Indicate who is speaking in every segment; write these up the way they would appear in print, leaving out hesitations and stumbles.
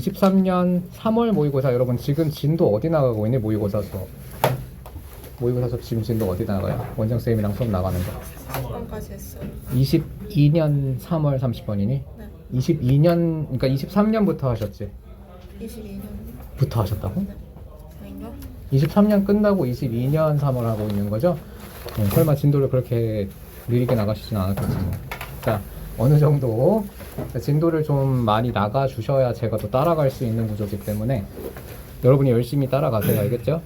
Speaker 1: 23년 3월 모의고사 여러분 지금 진도 어디 나가고 있니? 모의고사 수업 지금 진도 어디 나가요? 원장쌤이랑 수업 나가는 거
Speaker 2: 30번까지 했어요.
Speaker 1: 22년 3월 30번이니?
Speaker 2: 네.
Speaker 1: 22년 그러니까 23년부터 하셨지?
Speaker 2: 22년.
Speaker 1: 하셨다고?
Speaker 2: 네. 아닌가?
Speaker 1: 23년 끝나고 22년 3월 하고 있는 거죠? 설마 진도를 그렇게 느리게 나가시진 않았겠지 뭐. 자, 어느 정도 진도를 좀 많이 나가 주셔야 제가 또 따라갈 수 있는 구조이기 때문에 여러분이 열심히 따라가세요. 알겠죠?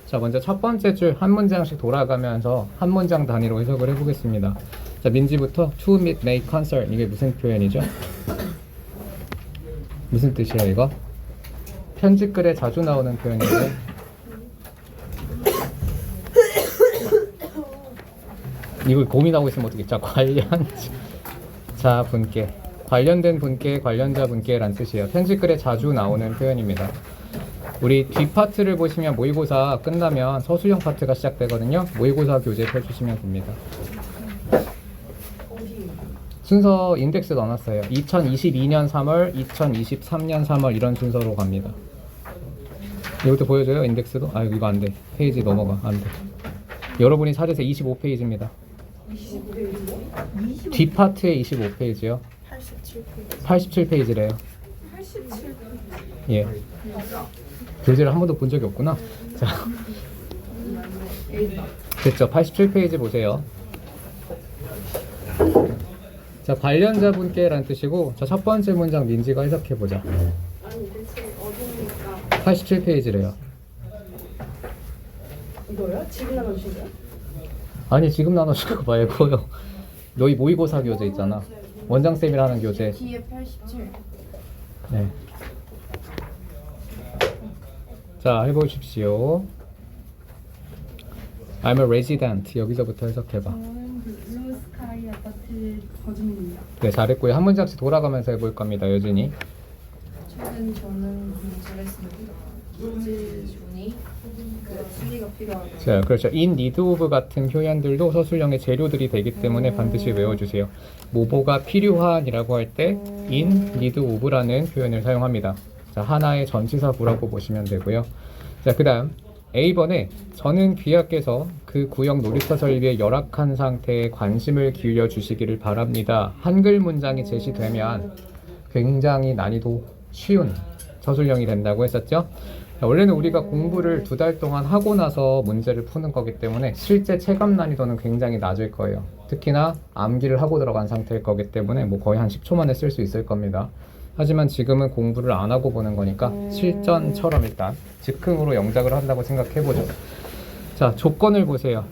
Speaker 1: 자, 먼저 첫 번째 줄 한 문장씩 돌아가면서 한 문장 단위로 해석을 해보겠습니다. 자, 민지부터 to meet, make, concert 이게 무슨 표현이죠? 무슨 뜻이에요 이거? 편집글에 자주 나오는 표현인데 이걸 고민하고 있으면 어떻게? 자, 관련자 분께, 관련된 분께, 관련자 분께란 뜻이에요. 편집글에 자주 나오는 표현입니다. 우리 뒷파트를 보시면 모의고사 끝나면 서술형 파트가 시작되거든요. 모의고사 교재 펴주시면 됩니다. 순서 인덱스 넣어놨어요. 2022년 3월, 2023년 3월 이런 순서로 갑니다. 이것도 보여줘요? 인덱스도? 아 이거 안 돼. 페이지 넘어가. 안 돼. 여러분이 찾으세요. 25페이지입니다. 25페이지요? 뒷파트에 25페이지요.
Speaker 2: 87페이지.
Speaker 1: 87페이지래요.
Speaker 2: 87페이지.
Speaker 1: 예. 교재를 한 번도 본 적이 없구나. 자, 됐죠? 87페이지 보세요. 자, 관련자분께라는 뜻이고, 자, 첫 번째 문장 민지가 해석해보자.
Speaker 2: 아니 대체 어디니까?
Speaker 1: 87페이지래요.
Speaker 2: 이거요? 지금 나눠주신 거요?
Speaker 1: 아니, 지금 나눠줄 거 말고요. 너희 모의고사 교재 있잖아. 원장쌤이랑 하는 교재.
Speaker 2: 뒤에 87.
Speaker 1: 네. 자, 해보십시오. I'm a resident. 여기서부터 해석해봐.
Speaker 2: 저는 블루스카이 아파트 거주민입니다.
Speaker 1: 네, 잘했고요. 한 문장씩 돌아가면서 해볼 겁니다. 여진이.
Speaker 2: 최근 저는 잘했습니다. 문제존이 수리가 필요하고.
Speaker 1: 자, 그렇죠. in need of 같은 표현들도 서술형의 재료들이 되기 때문에 반드시 외워주세요. 뭐뭐가 필요한이라고 할 때 in need of라는 표현을 사용합니다. 자, 하나의 전치사구라고 보시면 되고요. 자, 그 다음 A번에 저는 귀하께서 그 구역 놀이터 설비에 열악한 상태에 관심을 기울여 주시기를 바랍니다. 한글 문장이 제시되면 굉장히 난이도 쉬운 서술형이 된다고 했었죠. 자, 원래는 우리가 공부를 2달 동안 하고 나서 문제를 푸는 거기 때문에 실제 체감 난이도는 굉장히 낮을 거예요. 특히나 암기를 하고 들어간 상태일 거기 때문에 뭐 거의 한 10초 만에 쓸 수 있을 겁니다. 하지만 지금은 공부를 안 하고 보는 거니까 실전처럼 일단 즉흥으로 영작을 한다고 생각해보죠. 자, 조건을 보세요.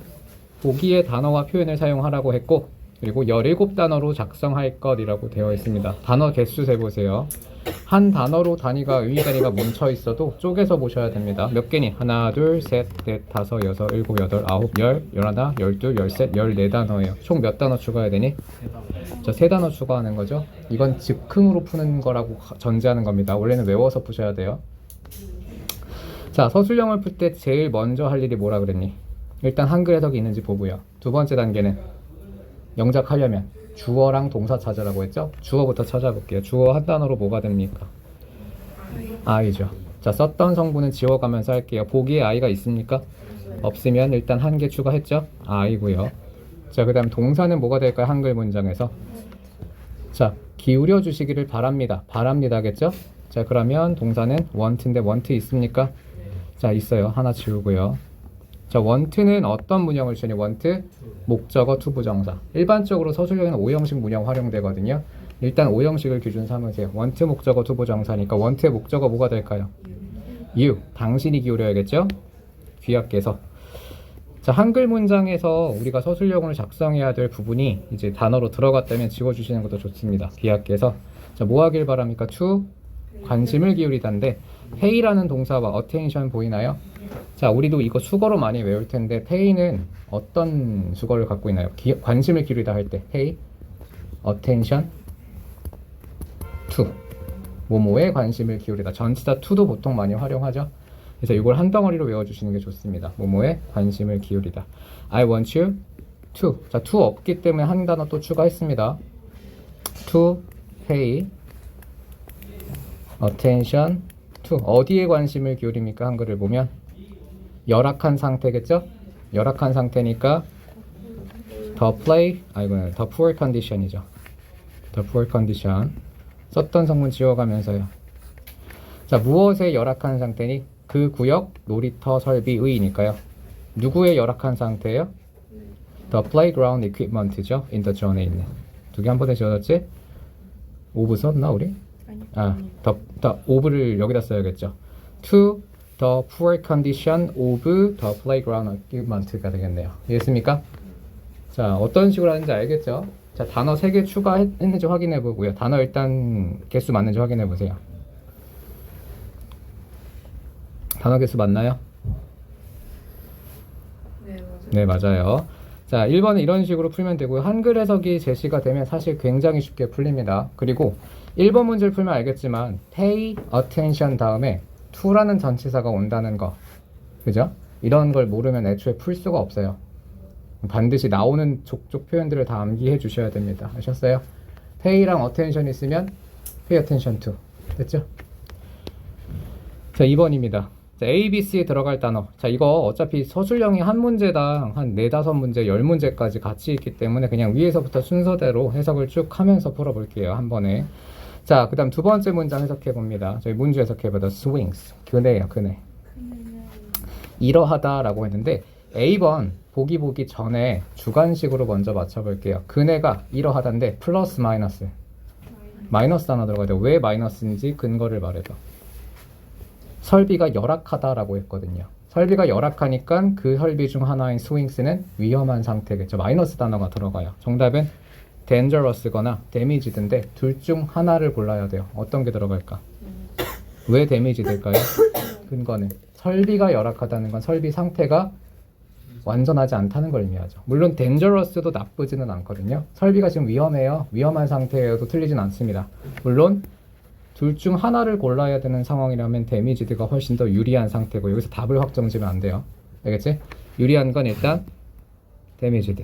Speaker 1: 보기에 단어와 표현을 사용하라고 했고, 그리고 17단어로 작성할 것이라고 되어 있습니다. 단어 개수 세보세요. 한 단어로 단위가 의미 단위가 뭉쳐 있어도 쪼개서 보셔야 됩니다. 몇 개니? 하나, 둘, 셋, 넷, 다섯, 여섯, 일곱, 여덟, 아홉, 열, 열하나, 열둘, 열셋, 14단어예요. 총 몇 단어 추가해야 되니? 자, 3단어 추가하는 거죠. 이건 즉흥으로 푸는 거라고 전제하는 겁니다. 원래는 외워서 푸셔야 돼요. 자, 서술형을 풀 때 제일 먼저 할 일이 뭐라 그랬니? 일단 한글 해석이 있는지 보고요. 두 번째 단계는 영작하려면 주어랑 동사 찾으라고 했죠? 주어부터 찾아볼게요. 주어 한 단어로 뭐가 됩니까? I죠. 자, 썼던 성분은 지워가면서 할게요. 보기에 I가 있습니까? 없으면 일단 한 개 추가했죠? I고요. 자, 그 다음 동사는 뭐가 될까요? 한글 문장에서. 자, 기울여 주시기를 바랍니다. 바랍니다겠죠? 자, 그러면 동사는 want인데 want 있습니까? 자, 있어요. 하나 지우고요. 자, want는 어떤 문형을 쓰니? want 목적어 투부정사. 일반적으로 서술형에는 5형식 문형 활용되거든요. 일단 5형식을 기준 삼으세요. want 목적어 투부정사니까 want의 목적어 뭐가 될까요? you, 당신이 기울여야겠죠? 귀하께서. 자, 한글 문장에서 우리가 서술형을 작성해야 될 부분이 이제 단어로 들어갔다면 지워주시는 것도 좋습니다. 귀하께서. 자, 뭐 하길 바랍니까? to 관심을 기울이다인데 pay라는 동사와 attention 보이나요? 자, 우리도 이거 수거로 많이 외울 텐데 pay는 어떤 수거를 갖고 있나요? 관심을 기울이다 할 때 pay, attention, to 뭐뭐에 관심을 기울이다. 전치사 to도 보통 많이 활용하죠. 그래서 이걸 한 덩어리로 외워주시는 게 좋습니다. 뭐뭐에 관심을 기울이다. I want you to. 자, to 없기 때문에 한 단어 또 추가했습니다. to pay attention to 어디에 관심을 기울입니까? 한글을 보면 열악한 상태겠죠? 열악한 상태니까 the poor condition이죠. the poor condition 썼던 성분 지워가면서요. 자, 무엇의 열악한 상태니? 그 구역 놀이터 설비의니까요. 누구의 열악한 상태예요? The playground equipment죠. in the zone에 있는. 두 개 한 번에 지워졌지? 오브 썼나 우리? the of를 여기다 써야겠죠. To the poor condition of the playground equipment가 되겠네요. 이해했습니까? 자, 어떤 식으로 하는지 알겠죠? 자, 단어 3개 추가했는지 확인해 보고요. 단어 일단 개수 맞는지 확인해 보세요. 단어 개수 맞나요?
Speaker 2: 네, 맞아요.
Speaker 1: 네, 맞아요. 자, 1번은 이런 식으로 풀면 되고요. 한글 해석이 제시가 되면 사실 굉장히 쉽게 풀립니다. 그리고 1번 문제를 풀면 알겠지만 pay attention 다음에 to라는 전치사가 온다는 거, 그죠? 이런 걸 모르면 애초에 풀 수가 없어요. 반드시 나오는 족족 표현들을 다 암기해 주셔야 됩니다. 아셨어요? pay랑 attention 있으면 pay attention to. 됐죠? 자, 2번입니다. 자, A, B, C에 들어갈 단어. 자, 이거 어차피 서술형이 한 문제당 한 4, 5문제, 10문제까지 같이 있기 때문에 그냥 위에서부터 순서대로 해석을 쭉 하면서 풀어볼게요. 한 번에. 자, 그 다음 두 번째 문장 해석해 봅니다. 저희 문주 해석해 보다 swings. 그네요, 그네. 이러하다라고 했는데 A번 보기 전에 주관식으로 먼저 맞춰볼게요. 그네가 이러하다인데 플러스 마이너스. 마이너스 하나 들어가야 돼요. 왜 마이너스인지 근거를 말해봐. 설비가 열악하다라고 했거든요. 설비가 열악하니까 그 설비 중 하나인 스윙스는 위험한 상태겠죠. 마이너스 단어가 들어가요. 정답은 dangerous거나 damage든데 둘 중 하나를 골라야 돼요. 어떤 게 들어갈까? 왜 데미지 될까요? 근거는 설비가 열악하다는 건 설비 상태가 완전하지 않다는 걸 의미하죠. 물론 dangerous도 나쁘지는 않거든요. 설비가 지금 위험해요. 위험한 상태여도 틀리진 않습니다. 물론 둘 중 하나를 골라야 되는 상황이라면 데미지드가 훨씬 더 유리한 상태고 여기서 답을 확정 지면 안 돼요. 알겠지? 유리한 건 일단 데미지드.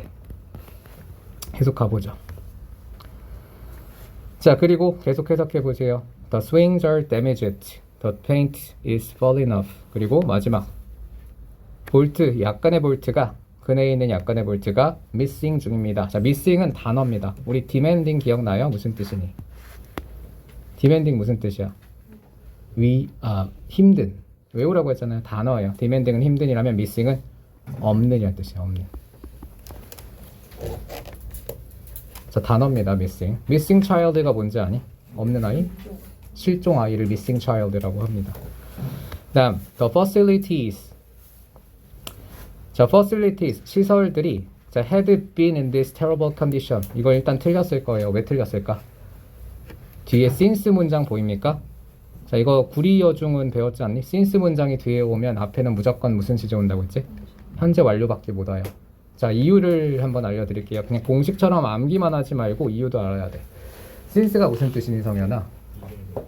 Speaker 1: 계속 가보죠. 자, 그리고 계속 해석해 보세요. The swings are damaged. The paint is falling off. 그리고 마지막 볼트, 약간의 볼트가 그네에 있는 약간의 볼트가 missing 중입니다. 자, missing은 단어입니다. 우리 demanding 기억나요? 무슨 뜻이니? demanding 무슨 뜻이야? 힘든. 외우라고 했잖아요. 단어예요. demanding은 힘든이라면 missing은 없는이라는 뜻이에요. 없는. 자, 단어입니다. missing. missing child가 뭔지 아니? 없는 아이? 실종 아이를 missing child라고 합니다. 다음, the facilities. 자, facilities, 시설들이 자, had been in this terrible condition. 이거 일단 틀렸을 거예요. 왜 틀렸을까? 뒤에 since 문장 보입니까? 자, 이거 구리여중은 배웠지 않니? since 문장이 뒤에 오면 앞에는 무조건 무슨 시제 온다고 했지? 현재 완료밖에 못 와요. 자, 이유를 한번 알려드릴게요. 그냥 공식처럼 암기만 하지 말고 이유도 알아야 돼. since가 무슨 뜻이니, 성현아?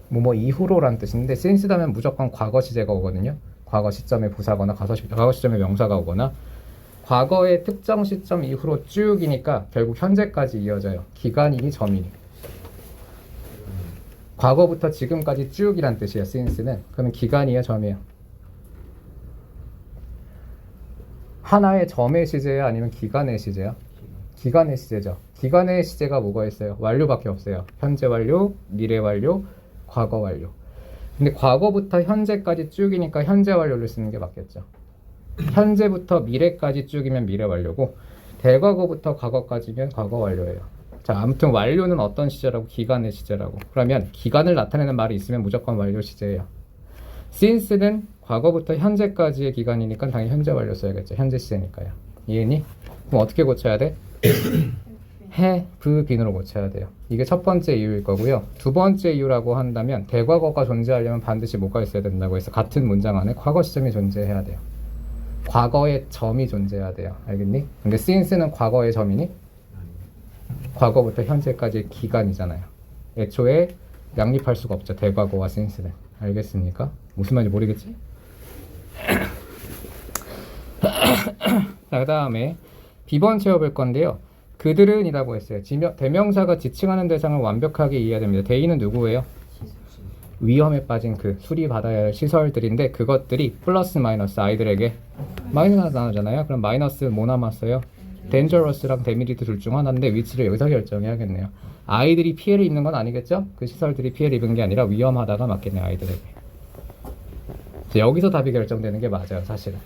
Speaker 1: 뭐 이후로란 뜻인데 since다면 무조건 과거 시제가 오거든요. 과거 시점에 부사거나 과거 시점에 명사가 오거나 과거의 특정 시점 이후로 쭉이니까 결국 현재까지 이어져요. 기간이니 점이니. 과거부터 지금까지 쭉이란 뜻이에요. since는. 그러면 기간이에요, 점이에요? 하나의 점의 시제야 아니면 기간의 시제야? 기간의 시제죠. 기간의 시제가 뭐가 있어요? 완료밖에 없어요. 현재 완료, 미래 완료, 과거 완료. 근데 과거부터 현재까지 쭉이니까 현재 완료를 쓰는 게 맞겠죠. 현재부터 미래까지 쭉이면 미래 완료고 대과거부터 과거까지면 과거 완료예요. 자, 아무튼 완료는 어떤 시제라고? 기간의 시제라고. 그러면 기간을 나타내는 말이 있으면 무조건 완료 시제예요. since는 과거부터 현재까지의 기간이니까 당연히 현재 완료 써야겠죠. 현재 시제니까요. 이해니? 그럼 어떻게 고쳐야 돼? have been으로 고쳐야 돼요. 이게 첫 번째 이유일 거고요. 두 번째 이유라고 한다면 대과거가 존재하려면 반드시 뭐가 있어야 된다고 해서 같은 문장 안에 과거 시점이 존재해야 돼요. 과거의 점이 존재해야 돼요. 알겠니? 근데 since는 과거의 점이니? 과거부터 현재까지의 기간이잖아요. 애초에 양립할 수가 없죠. 대과거와 since는. 알겠습니까? 무슨 말인지 모르겠지? 자, 그 다음에 B번 채워볼 건데요. 그들은 이라고 했어요. 대명사가 지칭하는 대상을 완벽하게 이해해야 됩니다. 대의는 누구예요? 위험에 빠진 그 수리받아야 할 시설들인데 그것들이 플러스 마이너스 아이들에게 마이너스 나오잖아요. 그럼 마이너스 뭐 남았어요? dangerous랑 demerit 둘 중 하나인데 위치를 여기서 결정해야겠네요. 아이들이 피해를 입는 건 아니겠죠? 그 시설들이 피해를 입은 게 아니라 위험하다가 맞겠네요. 아이들에게. 이제 여기서 답이 결정되는 게 맞아요. 사실은.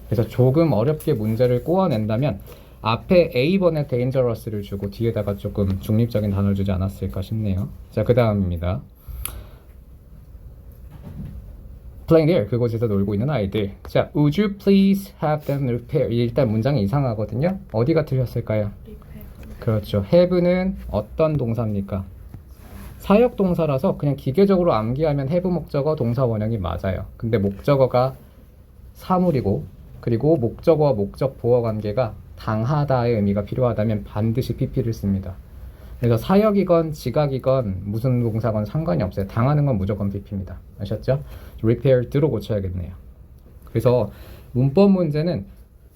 Speaker 1: 그래서 조금 어렵게 문제를 꼬아낸다면 앞에 A번에 dangerous를 주고 뒤에다가 조금 중립적인 단어를 주지 않았을까 싶네요. 자, 그 다음입니다. playing there, 그곳에서 놀고 있는 아이들. 자, would you please have them repair? 일단 문장이 이상하거든요. 어디가 틀렸을까요? 그렇죠. have는 어떤 동사입니까? 사역 동사라서 그냥 기계적으로 암기하면 have 목적어 동사 원형이 맞아요. 근데 목적어가 사물이고 그리고 목적어와 목적 보어 관계가 당하다의 의미가 필요하다면 반드시 pp를 씁니다. 그래서 사역이건 지각이건 무슨 동사건 상관이 없어요. 당하는 건 무조건 pp입니다. 아셨죠? repaired로 고쳐야겠네요. 그래서 문법 문제는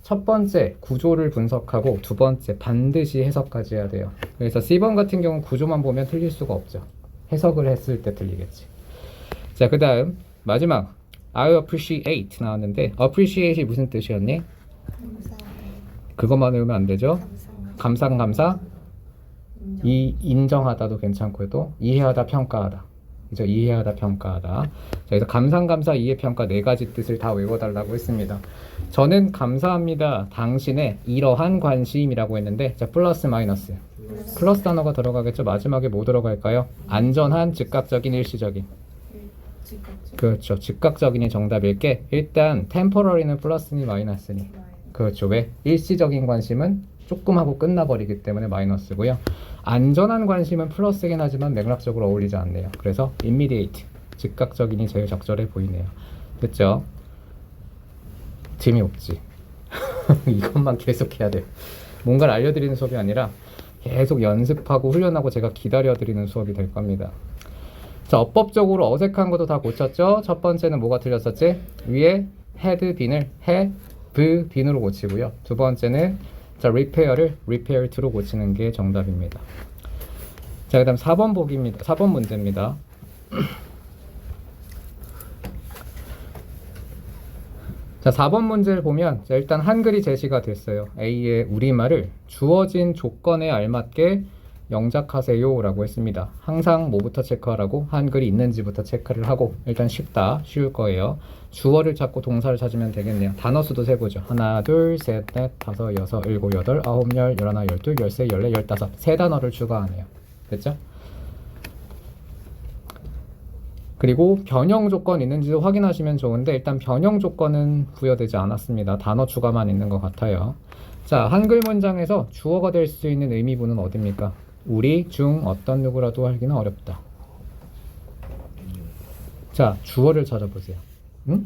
Speaker 1: 첫 번째 구조를 분석하고 두 번째 반드시 해석까지 해야 돼요. 그래서 C번 같은 경우는 구조만 보면 틀릴 수가 없죠. 해석을 했을 때 틀리겠지. 자, 그 다음 마지막 I appreciate 나왔는데 appreciate이 무슨 뜻이었니? 그것만 외우면 안 되죠. 감사 이 인정하다도 괜찮고요. 또 이해하다 평가하다. 그죠? 이해하다 평가하다. 자, 그래서 감사 이해 평가 네 가지 뜻을 다 외워달라고 했습니다. 저는 감사합니다. 당신의 이러한 관심이라고 했는데 자, 플러스 마이너스. 플러스 단어가 들어가겠죠. 마지막에 뭐 들어갈까요? 안전한, 즉각적인, 일시적인. 그렇죠. 즉각적인이 정답일 게 일단 temporary는 플러스니 마이너스니. 그렇죠. 왜? 일시적인 관심은 조금 하고 끝나버리기 때문에 마이너스고요. 안전한 관심은 플러스긴 하지만 맥락적으로 어울리지 않네요. 그래서 immediate, 즉각적인이 제일 적절해 보이네요. 됐죠? 재미없지. 이것만 계속 해야 돼요. 뭔가를 알려드리는 수업이 아니라 계속 연습하고 훈련하고 제가 기다려드리는 수업이 될 겁니다. 자, 어법적으로 어색한 것도 다 고쳤죠? 첫 번째는 뭐가 틀렸었지? 위에 had bean을 have been으로 고치고요. 두 번째는 자, repair를 repaired로 고치는 게 정답입니다. 자, 그 다음 4번 보기입니다. 4번 문제입니다. 자, 4번 문제를 보면 자, 일단 한글이 제시가 됐어요. A의 우리말을 주어진 조건에 알맞게 영작하세요 라고 했습니다. 항상 뭐부터 체크하라고? 한글이 있는지부터 체크를 하고 일단 쉽다, 쉬울 거예요. 주어를 찾고 동사를 찾으면 되겠네요. 단어 수도 세보죠. 하나, 둘, 셋, 넷, 다섯, 여섯, 일곱, 여덟, 아홉, 열, 열하나, 열둘, 열세, 열네, 열다섯. 세 단어를 추가하네요. 됐죠? 그리고 변형 조건 있는지도 확인하시면 좋은데 일단 변형 조건은 부여되지 않았습니다. 단어 추가만 있는 것 같아요. 자, 한글 문장에서 주어가 될 수 있는 의미부는 어디입니까? 우리, 중, 어떤 누구라도 하기는 어렵다. 자, 주어를 찾아보세요. 응?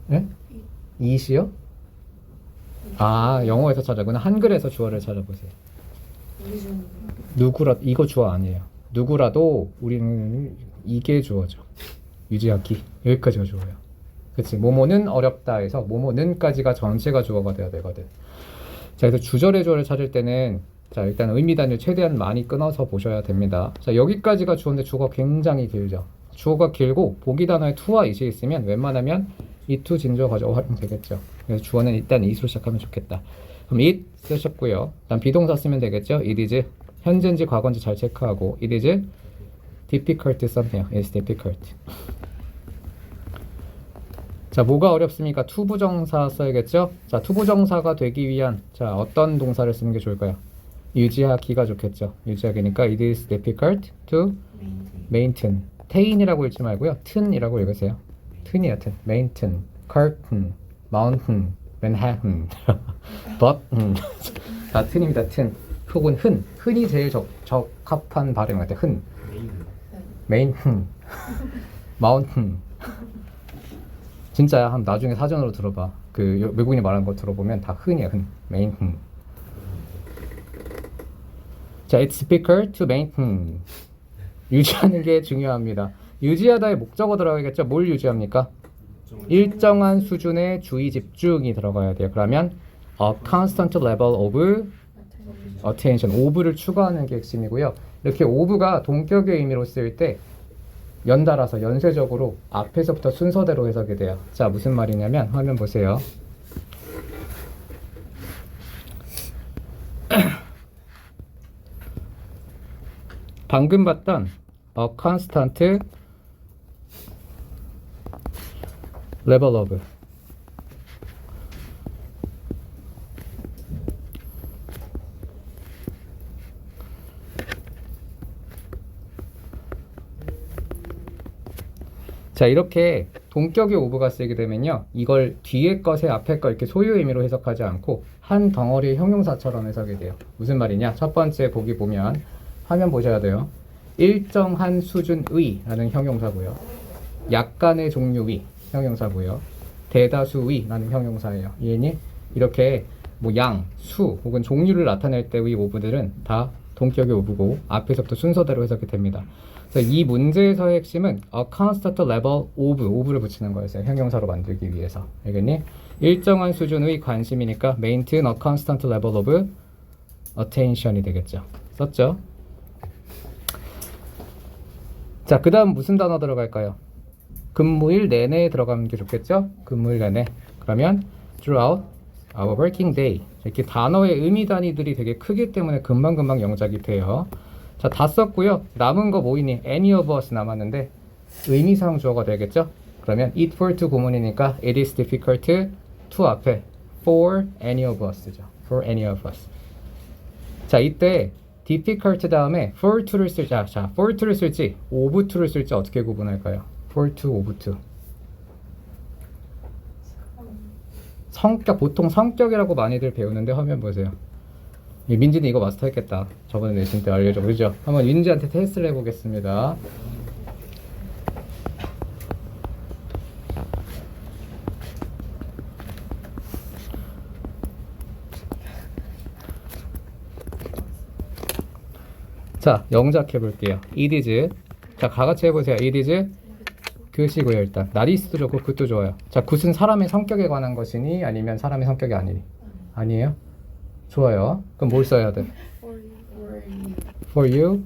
Speaker 1: 네? it이요? 아, 영어에서 찾아보나 한글에서 주어를 찾아보세요. 누구라 이거 주어 아니에요. 누구라도 우리는 이게 주어죠. 유지하기 여기까지가 주어예요. 그치? 뭐뭐는 어렵다 해서 뭐뭐는까지가 전체가 주어가 돼야 되거든. 자, 그래서 주절의 주어를 찾을 때는 자, 일단 의미 단위를 최대한 많이 끊어서 보셔야 됩니다. 자, 여기까지가 주어인데 주어가 굉장히 길죠. 주어가 길고 보기 단어에 to와 it이 있으면 웬만하면 it to 진주어 가져가면 되겠죠. 그래서 주어는 일단 it으로 시작하면 좋겠다. 그럼 it 쓰셨고요. 일단 비동사 쓰면 되겠죠. it is 현재인지 과거인지 잘 체크하고 it is difficult 썼네요. it's difficult. 자, 뭐가 어렵습니까? 투부정사 써야겠죠? 자, 투부정사가 되기 위한 자, 어떤 동사를 쓰는 게 좋을까요? 유지하기가 좋겠죠. 유지하기니까 it is difficult to maintain. 테인이라고 읽지 말고요. 튼이라고 읽으세요. 튼이야, 튼. maintain, curtain, mountain, Manhattan, button. 다 튼입니다, 튼. 혹은 흔. 흔이 제일 적합한 발음 같아요. 흔. 메인, 마운틴. 진짜야. 한 나중에 사전으로 들어봐. 그 외국인이 말하는 거 들어보면 다 흔이야. 흔. 메인. 자, it's difficult to maintain. 유지하는 게 중요합니다. 유지하다의 목적어 들어가겠죠. 뭘 유지합니까? 일정한 수준의 주의 집중이 들어가야 돼요. 그러면 a constant level of attention. of를 추가하는 게 핵심이고요. 이렇게 of가 동격의 의미로 쓰일 때 연달아서 연쇄적으로 앞에서부터 순서대로 해석이 돼요. 자, 무슨 말이냐면 화면 보세요. 방금 봤던 a constant level of 자, 이렇게 동격의 오브가 쓰이게 되면요, 이걸 뒤에 것에 앞에 거 이렇게 소유 의미로 해석하지 않고 한 덩어리의 형용사처럼 해석이 돼요. 무슨 말이냐? 첫 번째 보기 보면 화면 보셔야 돼요. 일정한 수준의 라는 형용사고요. 약간의 종류의 형용사고요. 대다수의 라는 형용사예요. 이해니? 이렇게 뭐 양, 수 혹은 종류를 나타낼 때의 오브들은 다 동격의 오브고 앞에서부터 순서대로 해석이 됩니다. 그래서 이 문제에서의 핵심은 a constant level of를 붙이는 거였어요. 형용사로 만들기 위해서. 알겠니? 일정한 수준의 관심이니까 maintain a constant level of attention이 되겠죠. 썼죠? 자, 그 다음 무슨 단어 들어갈까요? 근무일 내내 들어가는 게 좋겠죠? 근무일 내내. 그러면 throughout our working day. 이렇게 단어의 의미 단위들이 되게 크기 때문에 금방금방 영작이 돼요. 자, 다 썼고요. 남은 거 뭐이니? any of us 남았는데 의미상 주어가 되겠죠? 그러면 it for to 구문이니까 it is difficult to 앞에 for any of us죠. for any of us. 자, 이때 difficult 다음에 for to를 쓸지, 자, for to를 쓸지 of to를 쓸지 어떻게 구분할까요? for to, of to. 성격, 보통 성격이라고 많이들 배우는데 화면 보세요. 민지는 이거 마스터했겠다. 저번에 내신 때 알려줘. 그죠? 한번 민지한테 테스트를 해보겠습니다. 자, 영작 해볼게요. it is. 자, 다같이 해보세요. it is 그것이고요. 일단 나리스도 좋고 굿도 좋아요. 자, 굿은 사람의 성격에 관한 것이니 아니면 사람의 성격이 아니니? 아니에요? 좋아요. 그럼 뭘 써야 돼? For you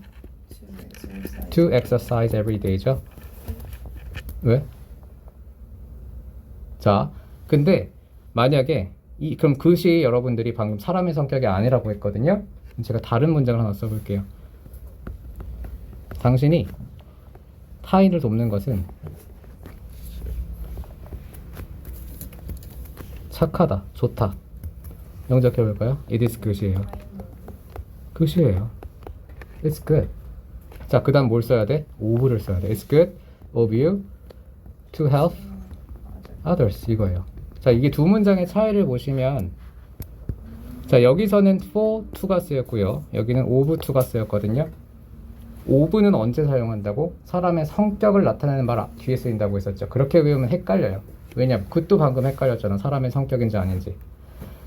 Speaker 1: to exercise every day죠. 왜? 자, 근데 만약에 그럼 그것이 여러분들이 방금 사람의 성격이 아니라고 했거든요. 제가 다른 문장을 하나 써볼게요. 당신이 타인을 돕는 것은 착하다, 좋다. 영작해볼까요? It is good이에요. good이에요. It's good. 자, 그 다음 뭘 써야 돼? of를 써야 돼. It's good of you to help others. 이거예요. 자, 이게 두 문장의 차이를 보시면, 자, 여기서는 for to가 쓰였고요. 여기는 of to가 쓰였거든요. of는 언제 사용한다고? 사람의 성격을 나타내는 말 뒤에 쓰인다고 했었죠. 그렇게 외우면 헷갈려요. 왜냐면 그것도 방금 헷갈렸잖아. 사람의 성격인지 아닌지.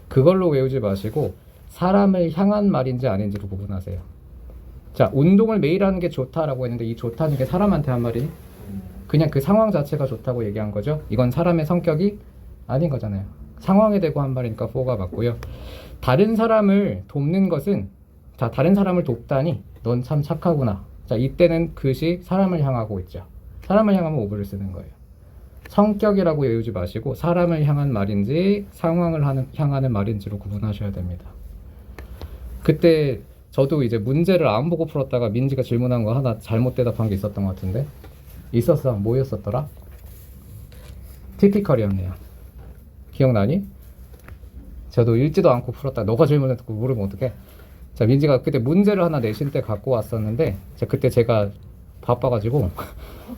Speaker 1: 그걸로 외우지 마시고 사람을 향한 말인지 아닌지로 구분하세요. 자, 운동을 매일 하는 게 좋다라고 했는데 이 좋다는 게 사람한테 한 말이? 그냥 그 상황 자체가 좋다고 얘기한 거죠. 이건 사람의 성격이 아닌 거잖아요. 상황에 대고 한 말이니까 for가 맞고요. 다른 사람을 돕는 것은, 자, 다른 사람을 돕다니 넌 참 착하구나. 자, 이때는 그것이 사람을 향하고 있죠. 사람을 향하면 of를 쓰는 거예요. 성격이라고 외우지 마시고 사람을 향한 말인지 상황을 향하는 말인지로 구분하셔야 됩니다. 그때 저도 이제 문제를 안 보고 풀었다가 민지가 질문한 거 하나 잘못 대답한 게 있었던 것 같은데 있었어. 뭐였었더라? 티피컬이었네요. 기억나니? 저도 읽지도 않고 풀었다. 너가 질문했고 모르면 어떡해? 자, 민지가 그때 문제를 하나 내신 때 갖고 왔었는데 그때 제가 바빠가지고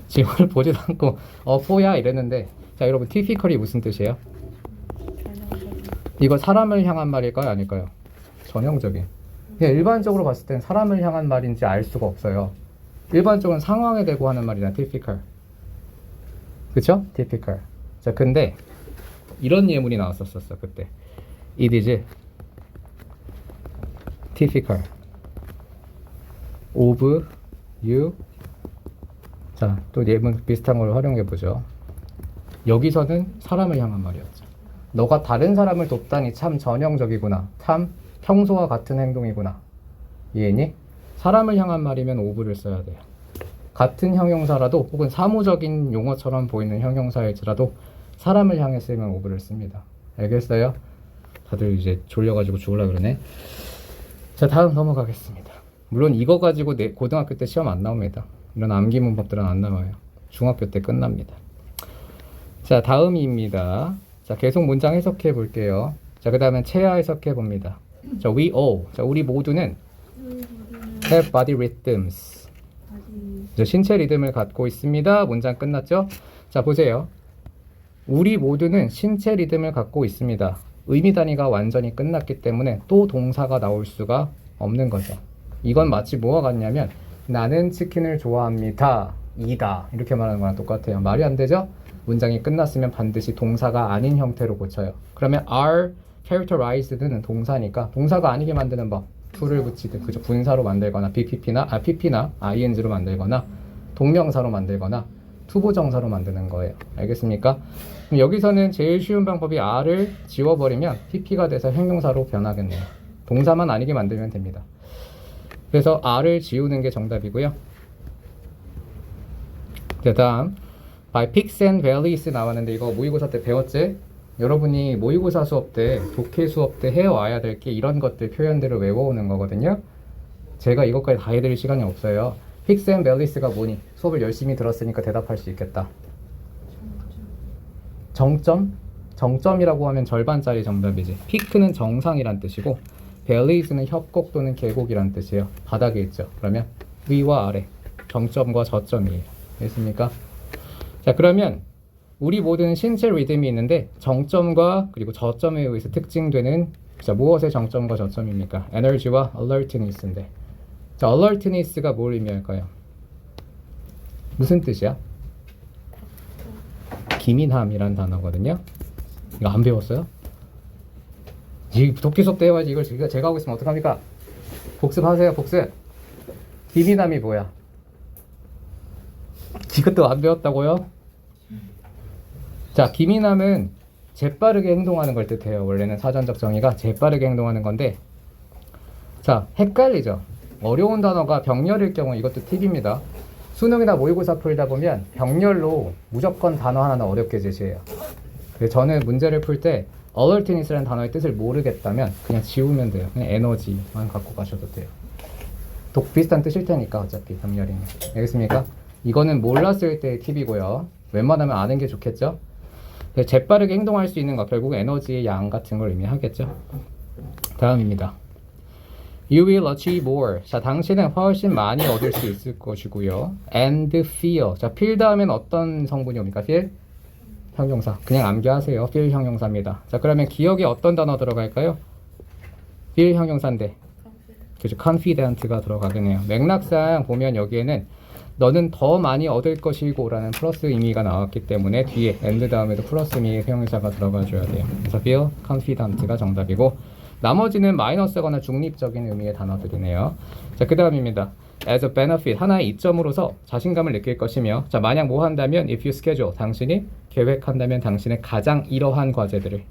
Speaker 1: 질문을 보지도 않고 포야 이랬는데, 자, 여러분 티피컬이 무슨 뜻이에요? 이거 사람을 향한 말일까요? 아닐까요? 전형적인. 그냥 일반적으로 봤을 땐 사람을 향한 말인지 알 수가 없어요. 일반적으로 상황에 대고 하는 말이나 typical. 그쵸? typical. 자, 근데 이런 예문이 나왔었어 그때. It is typical of you. 자, 또 예문 비슷한 걸 활용해 보죠. 여기서는 사람을 향한 말이었죠. 너가 다른 사람을 돕다니 참 전형적이구나. 참 평소와 같은 행동이구나. 이해니? 사람을 향한 말이면 of를 써야 돼요. 같은 형용사라도 혹은 사무적인 용어처럼 보이는 형용사일지라도 사람을 향해 쓰면 오브를 씁니다. 알겠어요? 다들 이제 졸려가지고 죽으려고 그러네. 자, 다음 넘어가겠습니다. 물론 이거 가지고 고등학교 때 시험 안 나옵니다. 이런 암기 문법들은 안 나와요. 중학교 때 끝납니다. 자, 다음입니다. 자, 계속 문장 해석해 볼게요. 자, 그 다음엔 체야 해석해 봅니다. 자, we all. 자, 우리 모두는 have body rhythms. 자, 신체 리듬을 갖고 있습니다. 문장 끝났죠? 자, 보세요. 우리 모두는 신체 리듬을 갖고 있습니다. 의미 단위가 완전히 끝났기 때문에 또 동사가 나올 수가 없는 거죠. 이건 마치 뭐와 같냐면 나는 치킨을 좋아합니다. 이다. 이렇게 말하는 거랑 똑같아요. 말이 안 되죠? 문장이 끝났으면 반드시 동사가 아닌 형태로 고쳐요. 그러면 are characterized는 동사니까 동사가 아니게 만드는 법. to를 붙이든 그죠? 분사로 만들거나 pp나 ing로 만들거나 동명사로 만들거나 투보정사로 만드는 거예요. 알겠습니까? 그럼 여기서는 제일 쉬운 방법이 r을 지워버리면 pp가 돼서 형용사로 변하겠네요. 동사만 아니게 만들면 됩니다. 그래서 r을 지우는 게 정답이고요. 그 다음 by peaks and valleys 나왔는데 이거 모의고사 때 배웠지? 여러분이 모의고사 수업 때 독해 수업 때 해와야 될 게 이런 것들 표현들을 외워오는 거거든요. 제가 이것까지 다 해드릴 시간이 없어요. peaks and valleys가 뭐니? 수업을 열심히 들었으니까 대답할 수 있겠다. 정점? 정점이라고 하면 절반짜리 정답이지. peak는 정상이란 뜻이고 valleys는 협곡 또는 계곡이란 뜻이에요. 바닥에 있죠. 그러면 위와 아래, 정점과 저점이에요. 됐습니까? 자, 그러면 우리 모두는 신체 리듬이 있는데 정점과 그리고 저점에 의해서 특징되는 자, 무엇의 정점과 저점입니까? 에너지와 alertness인데 자, alertness가 뭘 의미할까요? 무슨 뜻이야? 기민함이란 단어거든요. 이거 안 배웠어요? 이 독해 수업 때 해야지. 이걸 제가 하고 있으면 어떡합니까? 복습하세요. 복습. 기민함이 뭐야? 이것도 안 배웠다고요? 자, 기민함은 재빠르게 행동하는 걸 뜻해요. 원래는 사전적 정의가 재빠르게 행동하는 건데 자, 헷갈리죠? 어려운 단어가 병렬일 경우 이것도 팁입니다. 수능이나 모의고사 풀다 보면 병렬로 무조건 단어 하나는 어렵게 제시해요. 그래서 저는 문제를 풀 때 alertness라는 단어의 뜻을 모르겠다면 그냥 지우면 돼요. 그냥 에너지만 갖고 가셔도 돼요. 비슷한 뜻일 테니까 어차피 병렬이면. 알겠습니까? 이거는 몰랐을 때의 팁이고요. 웬만하면 아는 게 좋겠죠? 재빠르게 행동할 수 있는 것, 결국 에너지의 양 같은 걸 의미하겠죠. 다음입니다. You will achieve more. 자, 당신은 훨씬 많이 얻을 수 있을 것이고요. And feel. 자, feel 다음엔 어떤 성분이 옵니까? feel? 형용사. 그냥 암기하세요. feel 형용사입니다. 자, 그러면 기억에 어떤 단어 들어갈까요? feel 형용사인데. 그죠? confident가 들어가겠네요. 맥락상 보면 여기에는 너는 더 많이 얻을 것이고 라는 플러스 의미가 나왔기 때문에 뒤에 and 다음에도 플러스 의미의 형용사가 들어가줘야 돼요. 그래서 feel confident가 정답이고 나머지는 마이너스거나 중립적인 의미의 단어들이네요. 자, 그 다음입니다. as a benefit, 하나의 이점으로서 자신감을 느낄 것이며 자, 만약 뭐 한다면 if you schedule, 당신이 계획한다면 당신의 가장 이러한 과제들을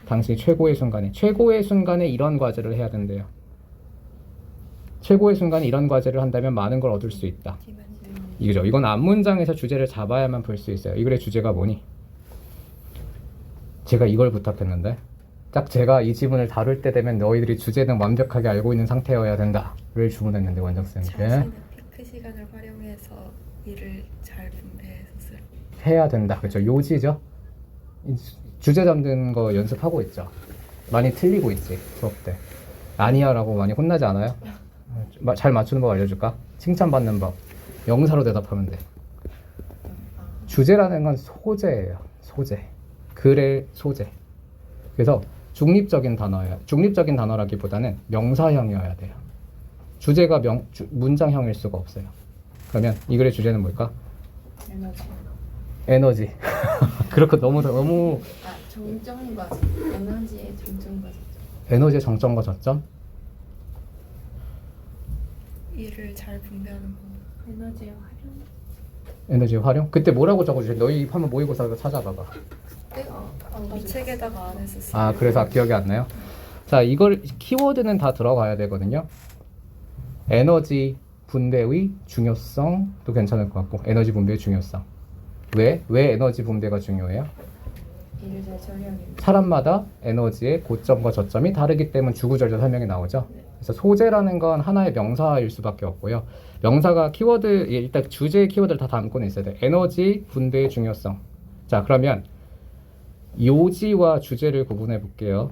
Speaker 1: 당신이 최고의 순간에 이런 과제를 해야 된대요. 최고의 순간에 이런 과제를 한다면 많은 걸 얻을 수 있다. 이거죠. 이건 앞문장에서 주제를 잡아야만 볼 수 있어요. 이 글의 주제가 뭐니? 제가 이걸 부탁했는데 딱 제가 이 지문을 다룰 때 되면 너희들이 주제는 완벽하게 알고 있는 상태여야 된다를 주문했는데 원장쌤께
Speaker 3: 자신의 피크 시간을 활용해서 일을 잘 분배해서
Speaker 1: 해야 된다. 그렇죠. 요지죠. 주제 잡는 거 연습하고 있죠. 많이 틀리고 있지 수업 때. 아니야 라고 많이 혼나지 않아요? 잘 맞추는 법 알려줄까? 칭찬받는 법. 영사로 대답하면 돼. 주제라는 건 소재예요. 소재. 글의 소재. 그래서 중립적인 단어예요. 중립적인 단어라기보다는 명사형이어야 돼요. 주제가 문장형일 수가 없어요. 그러면 이 글의 주제는 뭘까? 에너지. 그렇고 너무
Speaker 2: 정점과 에너지의 정점과 저점.
Speaker 1: 에너지의 정점과 저점?
Speaker 3: 일을 잘 분배하는 거.
Speaker 2: 에너지의 활용.
Speaker 1: 에너지의 활용? 그때 뭐라고 적어주세요? 너희 한번 모의고사 찾아봐봐.
Speaker 3: 이 책에다가 안 했었어요.
Speaker 1: 아, 그래서 기억이 안 나요? 자, 이걸 키워드는 다 들어가야 되거든요. 에너지, 분배의 중요성도 괜찮을 것 같고 에너지 분배의 중요성. 왜 에너지 분배가 중요해요?
Speaker 2: 일을 잘 처리하기 위해.
Speaker 1: 사람마다 에너지의 고점과 저점이 다르기 때문에 주구절절 설명이 나오죠. 그래서 소재라는 건 하나의 명사일 수밖에 없고요. 명사가 키워드, 일단 주제의 키워드를 다 담고는 있어야 돼요. 에너지 분배의 중요성. 자, 그러면 요지와 주제를 구분해 볼게요.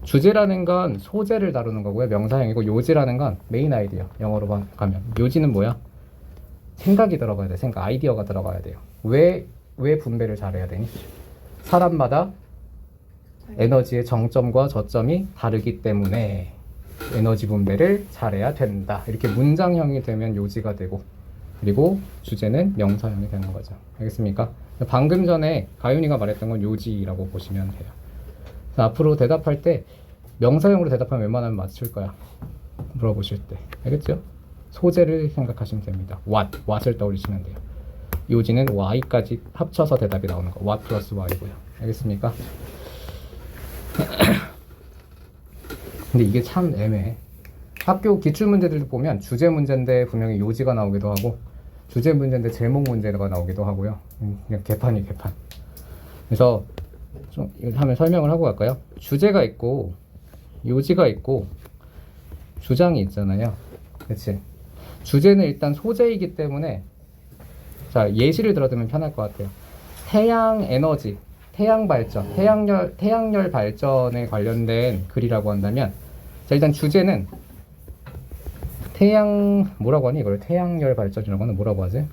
Speaker 1: 주제라는 건 소재를 다루는 거고요. 명사형이고 요지라는 건 메인 아이디어. 영어로 가면 요지는 뭐야? 생각이 들어가야 돼. 생각, 아이디어가 들어가야 돼요. 왜 분배를 잘해야 되니? 사람마다 에너지의 정점과 저점이 다르기 때문에 에너지 분배를 잘해야 된다. 이렇게 문장형이 되면 요지가 되고, 그리고 주제는 명사형이 되는 거죠. 알겠습니까? 방금 전에 가윤이가 말했던 건 요지라고 보시면 돼요. 자, 앞으로 대답할 때 명사형으로 대답하면 웬만하면 맞출 거야. 물어보실 때. 알겠죠? 소재를 생각하시면 됩니다. what을 떠올리시면 돼요. 요지는 y까지 합쳐서 대답이 나오는 거. what 플러스 y고요. 알겠습니까? 근데 이게 참 애매해. 학교 기출문제들도 보면 주제 문제인데 분명히 요지가 나오기도 하고 주제 문제인데 제목 문제가 나오기도 하고요. 그냥 개판. 그래서 좀 이걸 하면 설명을 하고 갈까요? 주제가 있고 요지가 있고 주장이 있잖아요. 그치? 주제는 일단 소재이기 때문에 자, 예시를 들어두면 편할 것 같아요. 태양 에너지, 태양 발전, 태양열 발전에 관련된 글이라고 한다면 자, 일단 주제는 뭐라고 하니? 이걸 태양열 발전이라고 하는 뭐라고 하지?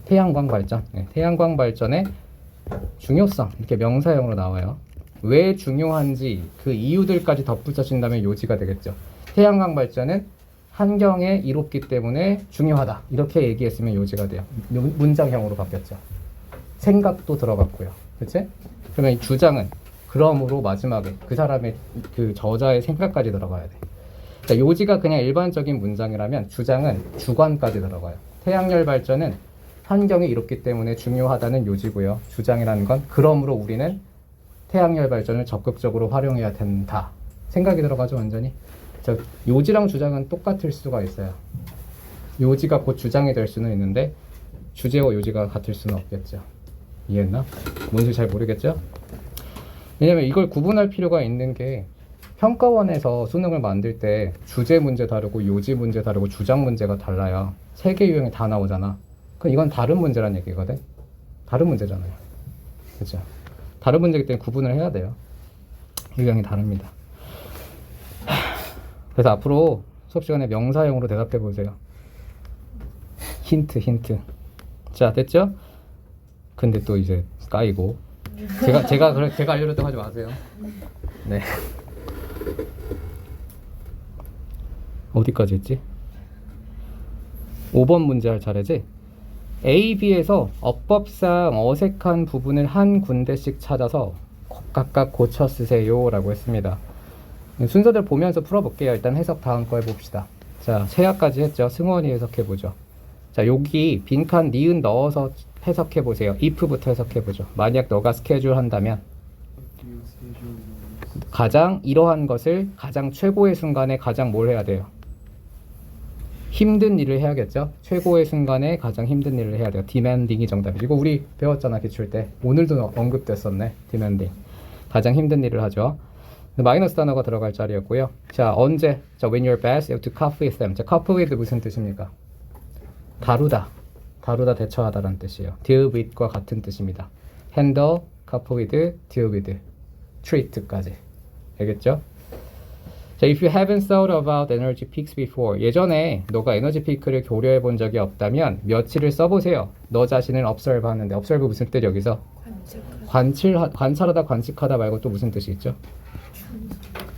Speaker 1: 태양광 발전. 네, 태양광 발전의 중요성. 이렇게 명사형으로 나와요. 왜 중요한지 그 이유들까지 덧붙여진다면 요지가 되겠죠. 태양광 발전은 환경에 이롭기 때문에 중요하다. 이렇게 얘기했으면 요지가 돼요. 문장형으로 바뀌었죠. 생각도 들어갔고요. 그치? 그러면 이 주장은 그러므로 마지막에 그 사람의 그 저자의 생각까지 들어가야 돼. 자, 요지가 그냥 일반적인 문장이라면 주장은 주관까지 들어가요. 태양열 발전은 환경이 이롭기 때문에 중요하다는 요지고요. 주장이라는 건 그러므로 우리는 태양열 발전을 적극적으로 활용해야 된다. 생각이 들어가죠, 완전히. 자, 요지랑 주장은 똑같을 수가 있어요. 요지가 곧 주장이 될 수는 있는데 주제와 요지가 같을 수는 없겠죠. 이해했나? 뭔지 잘 모르겠죠? 왜냐면 이걸 구분할 필요가 있는 게 평가원에서 수능을 만들 때 주제 문제 다르고 요지 문제 다르고 주장 문제가 달라요. 3개 유형이 다 나오잖아. 그럼 이건 다른 문제란 얘기거든. 다른 문제잖아요. 그렇죠? 다른 문제이기 때문에 구분을 해야 돼요. 유형이 다릅니다. 그래서 앞으로 수업 시간에 명사형으로 대답해 보세요. 힌트. 자, 됐죠? 근데 또 이제 까이고. 제가 알려줬다고 하지 마세요. 네. 어디까지 했지? 5번 문제 할 차례지? A, B에서 어법상 어색한 부분을 한 군데씩 찾아서 각각 고쳐 쓰세요 라고 했습니다. 순서대로 보면서 풀어볼게요. 일단 해석 다음 거 해봅시다. 자, 최하까지 했죠. 승원이 해석해보죠. 자, 여기 빈칸 니은 넣어서 해석해보세요. if부터 해석해보죠. 만약 너가 스케줄 한다면 가장 이러한 것을 가장 최고의 순간에 가장 뭘 해야 돼요? 힘든 일을 해야겠죠. 최고의 순간에 가장 힘든 일을 해야 돼요. demanding이 정답이죠. 이거 우리 배웠잖아, 기출 때. 오늘도 언급됐었네. demanding. 가장 힘든 일을 하죠. 마이너스 단어가 들어갈 자리였고요. 자, 언제? 자, when you're best, you have to cope with them. 자, cope with 무슨 뜻입니까? 다루다, 대처하다라는 뜻이에요. deal with과 같은 뜻입니다. handle, cope with, deal with, treat까지. 알겠죠? 자, if you haven't thought about energy peaks before. 예전에 너가 에너지 피크를 고려해 본 적이 없다면 며칠을 써보세요. 너 자신을 observe 하는데 observe 무슨 뜻 여기서? 관찰하다, 관측하다 말고 또 무슨 뜻이 있죠?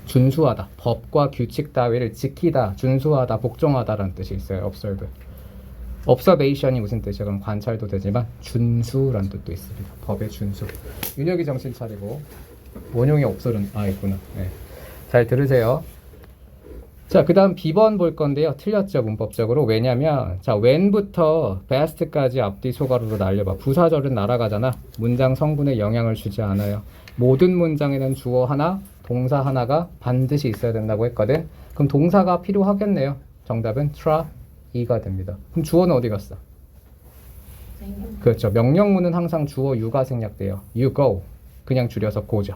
Speaker 1: 준수하다. 법과 규칙 따위를 지키다, 준수하다, 복종하다라는 뜻이 있어요. observe. observation이 무슨 뜻이야? 그럼 관찰도 되지만 준수라는 뜻도 있습니다. 법의 준수. 윤혁이 정신 차리고 원용이 없어는 있구나. 네. 잘 들으세요. 자, 그 다음 B번 볼 건데요. 틀렸죠, 문법적으로. 왜냐면 자, when부터 best까지 앞뒤 소가로로 날려봐. 부사절은 날아가잖아. 문장 성분에 영향을 주지 않아요. 모든 문장에는 주어 하나, 동사 하나가 반드시 있어야 된다고 했거든. 그럼 동사가 필요하겠네요. 정답은 try가 됩니다. 그럼 주어는 어디 갔어?
Speaker 2: 생각.
Speaker 1: 그렇죠. 명령문은 항상 주어 you가 생략돼요. you go. 그냥 줄여서 go죠.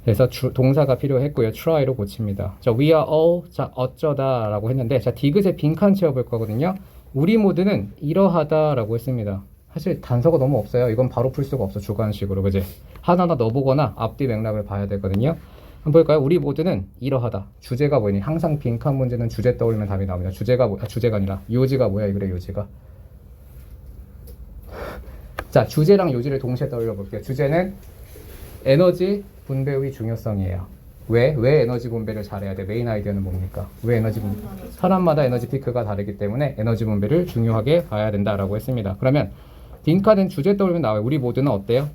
Speaker 1: 그래서 동사가 필요했고요. try로 고칩니다. 자, we are all, 자, 어쩌다 라고 했는데, 자, 디귿에 빈칸 채워볼 거거든요. 우리 모두는 이러하다 라고 했습니다. 사실 단서가 너무 없어요. 이건 바로 풀 수가 없어. 주관식으로. 그지? 하나하나 넣어보거나 앞뒤 맥락을 봐야 되거든요. 한번 볼까요? 우리 모두는 이러하다. 주제가 뭐니? 항상 빈칸 문제는 주제 떠올리면 답이 나옵니다. 주제가 아니라 요지가 뭐야? 그래, 요지가. 자, 주제랑 요지를 동시에 떠올려 볼게요. 주제는 에너지 분배의 중요성이에요. 왜 에너지 분배를 잘해야 돼? 메인 아이디어는 뭡니까? 왜 에너지 분배? 사람마다 에너지 피크가 다르기 때문에 에너지 분배를 중요하게 봐야 된다라고 했습니다. 그러면 빈칸은 주제 떠올리면 나와요. 우리 모두는 어때요?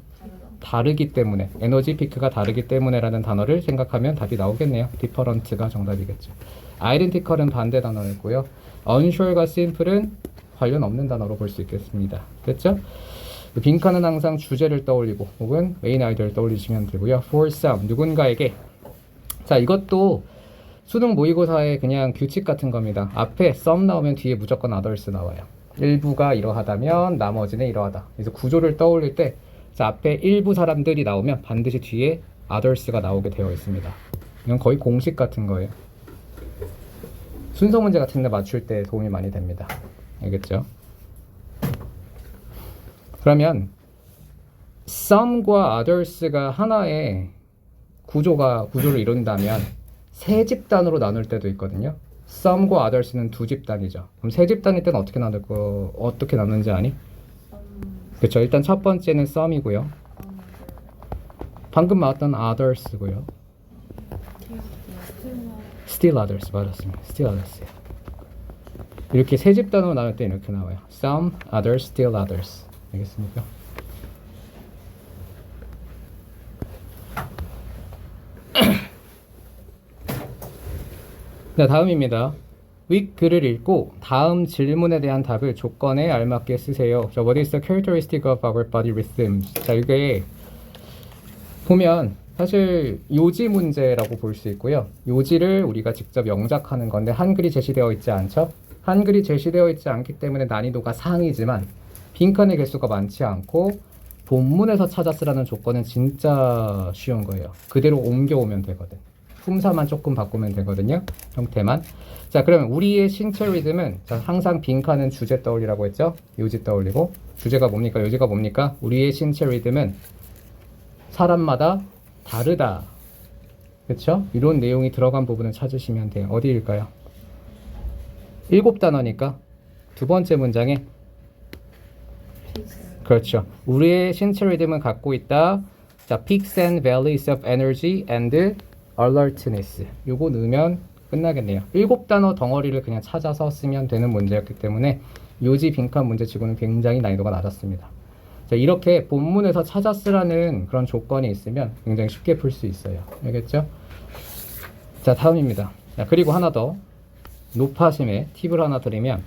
Speaker 1: 다르기 때문에, 에너지 피크가 다르기 때문에라는 단어를 생각하면 답이 나오겠네요. different가 정답이겠죠. identical은 반대 단어였고요. unsure과 simple은 관련 없는 단어로 볼 수 있겠습니다. 됐죠? 빈칸은 항상 주제를 떠올리고 혹은 메인 아이디어를 떠올리시면 되고요. for some, 누군가에게. 자, 이것도 수능 모의고사의 그냥 규칙 같은 겁니다. 앞에 some 나오면 뒤에 무조건 others 나와요. 일부가 이러하다면 나머지는 이러하다. 그래서 구조를 떠올릴 때 자, 앞에 일부 사람들이 나오면 반드시 뒤에 others가 나오게 되어 있습니다. 이건 거의 공식 같은 거예요. 순서 문제 같은 데 맞출 때 도움이 많이 됩니다. 알겠죠? 그러면 some과 others가 하나의 구조를 이룬다면 세 집단으로 나눌 때도 있거든요. some과 others는 두 집단이죠. 그럼 세 집단일 때는 어떻게 나누는지 아니? 그렇죠. 일단 첫 번째는 some이고요. 방금 나왔던 others고요. still others 맞았습니다. still others. 이렇게 세 집단으로 나눌 때 이렇게 나와요. some, others, still others. 알겠습니까? 네, 다음입니다. 윗 글을 읽고 다음 질문에 대한 답을 조건에 알맞게 쓰세요. 자, what is the characteristic of our body rhythms? 자, 이게 보면 사실 요지 문제라고 볼 수 있고요. 요지를 우리가 직접 영작하는 건데 한글이 제시되어 있지 않죠? 한글이 제시되어 있지 않기 때문에 난이도가 상이지만 빈칸의 개수가 많지 않고 본문에서 찾아 쓰라는 조건은 진짜 쉬운 거예요. 그대로 옮겨오면 되거든. 품사만 조금 바꾸면 되거든요. 형태만. 자, 그러면 우리의 신체 리듬은 자, 항상 빈칸은 주제 떠올리라고 했죠. 요지 떠올리고 주제가 뭡니까? 요지가 뭡니까? 우리의 신체 리듬은 사람마다 다르다. 그렇죠? 이런 내용이 들어간 부분을 찾으시면 돼요. 어디일까요? 7단어니까 두 번째 문장에 그렇죠. 우리의 신체 리듬은 갖고 있다. 자, peaks and valleys of energy and alertness. 요거 넣으면 끝나겠네요. 7단어 덩어리를 그냥 찾아서 쓰면 되는 문제였기 때문에 요지 빈칸 문제치고는 굉장히 난이도가 낮았습니다. 자, 이렇게 본문에서 찾아 쓰라는 그런 조건이 있으면 굉장히 쉽게 풀 수 있어요. 알겠죠? 자, 다음입니다. 자, 그리고 하나 더 높아심에 팁을 하나 드리면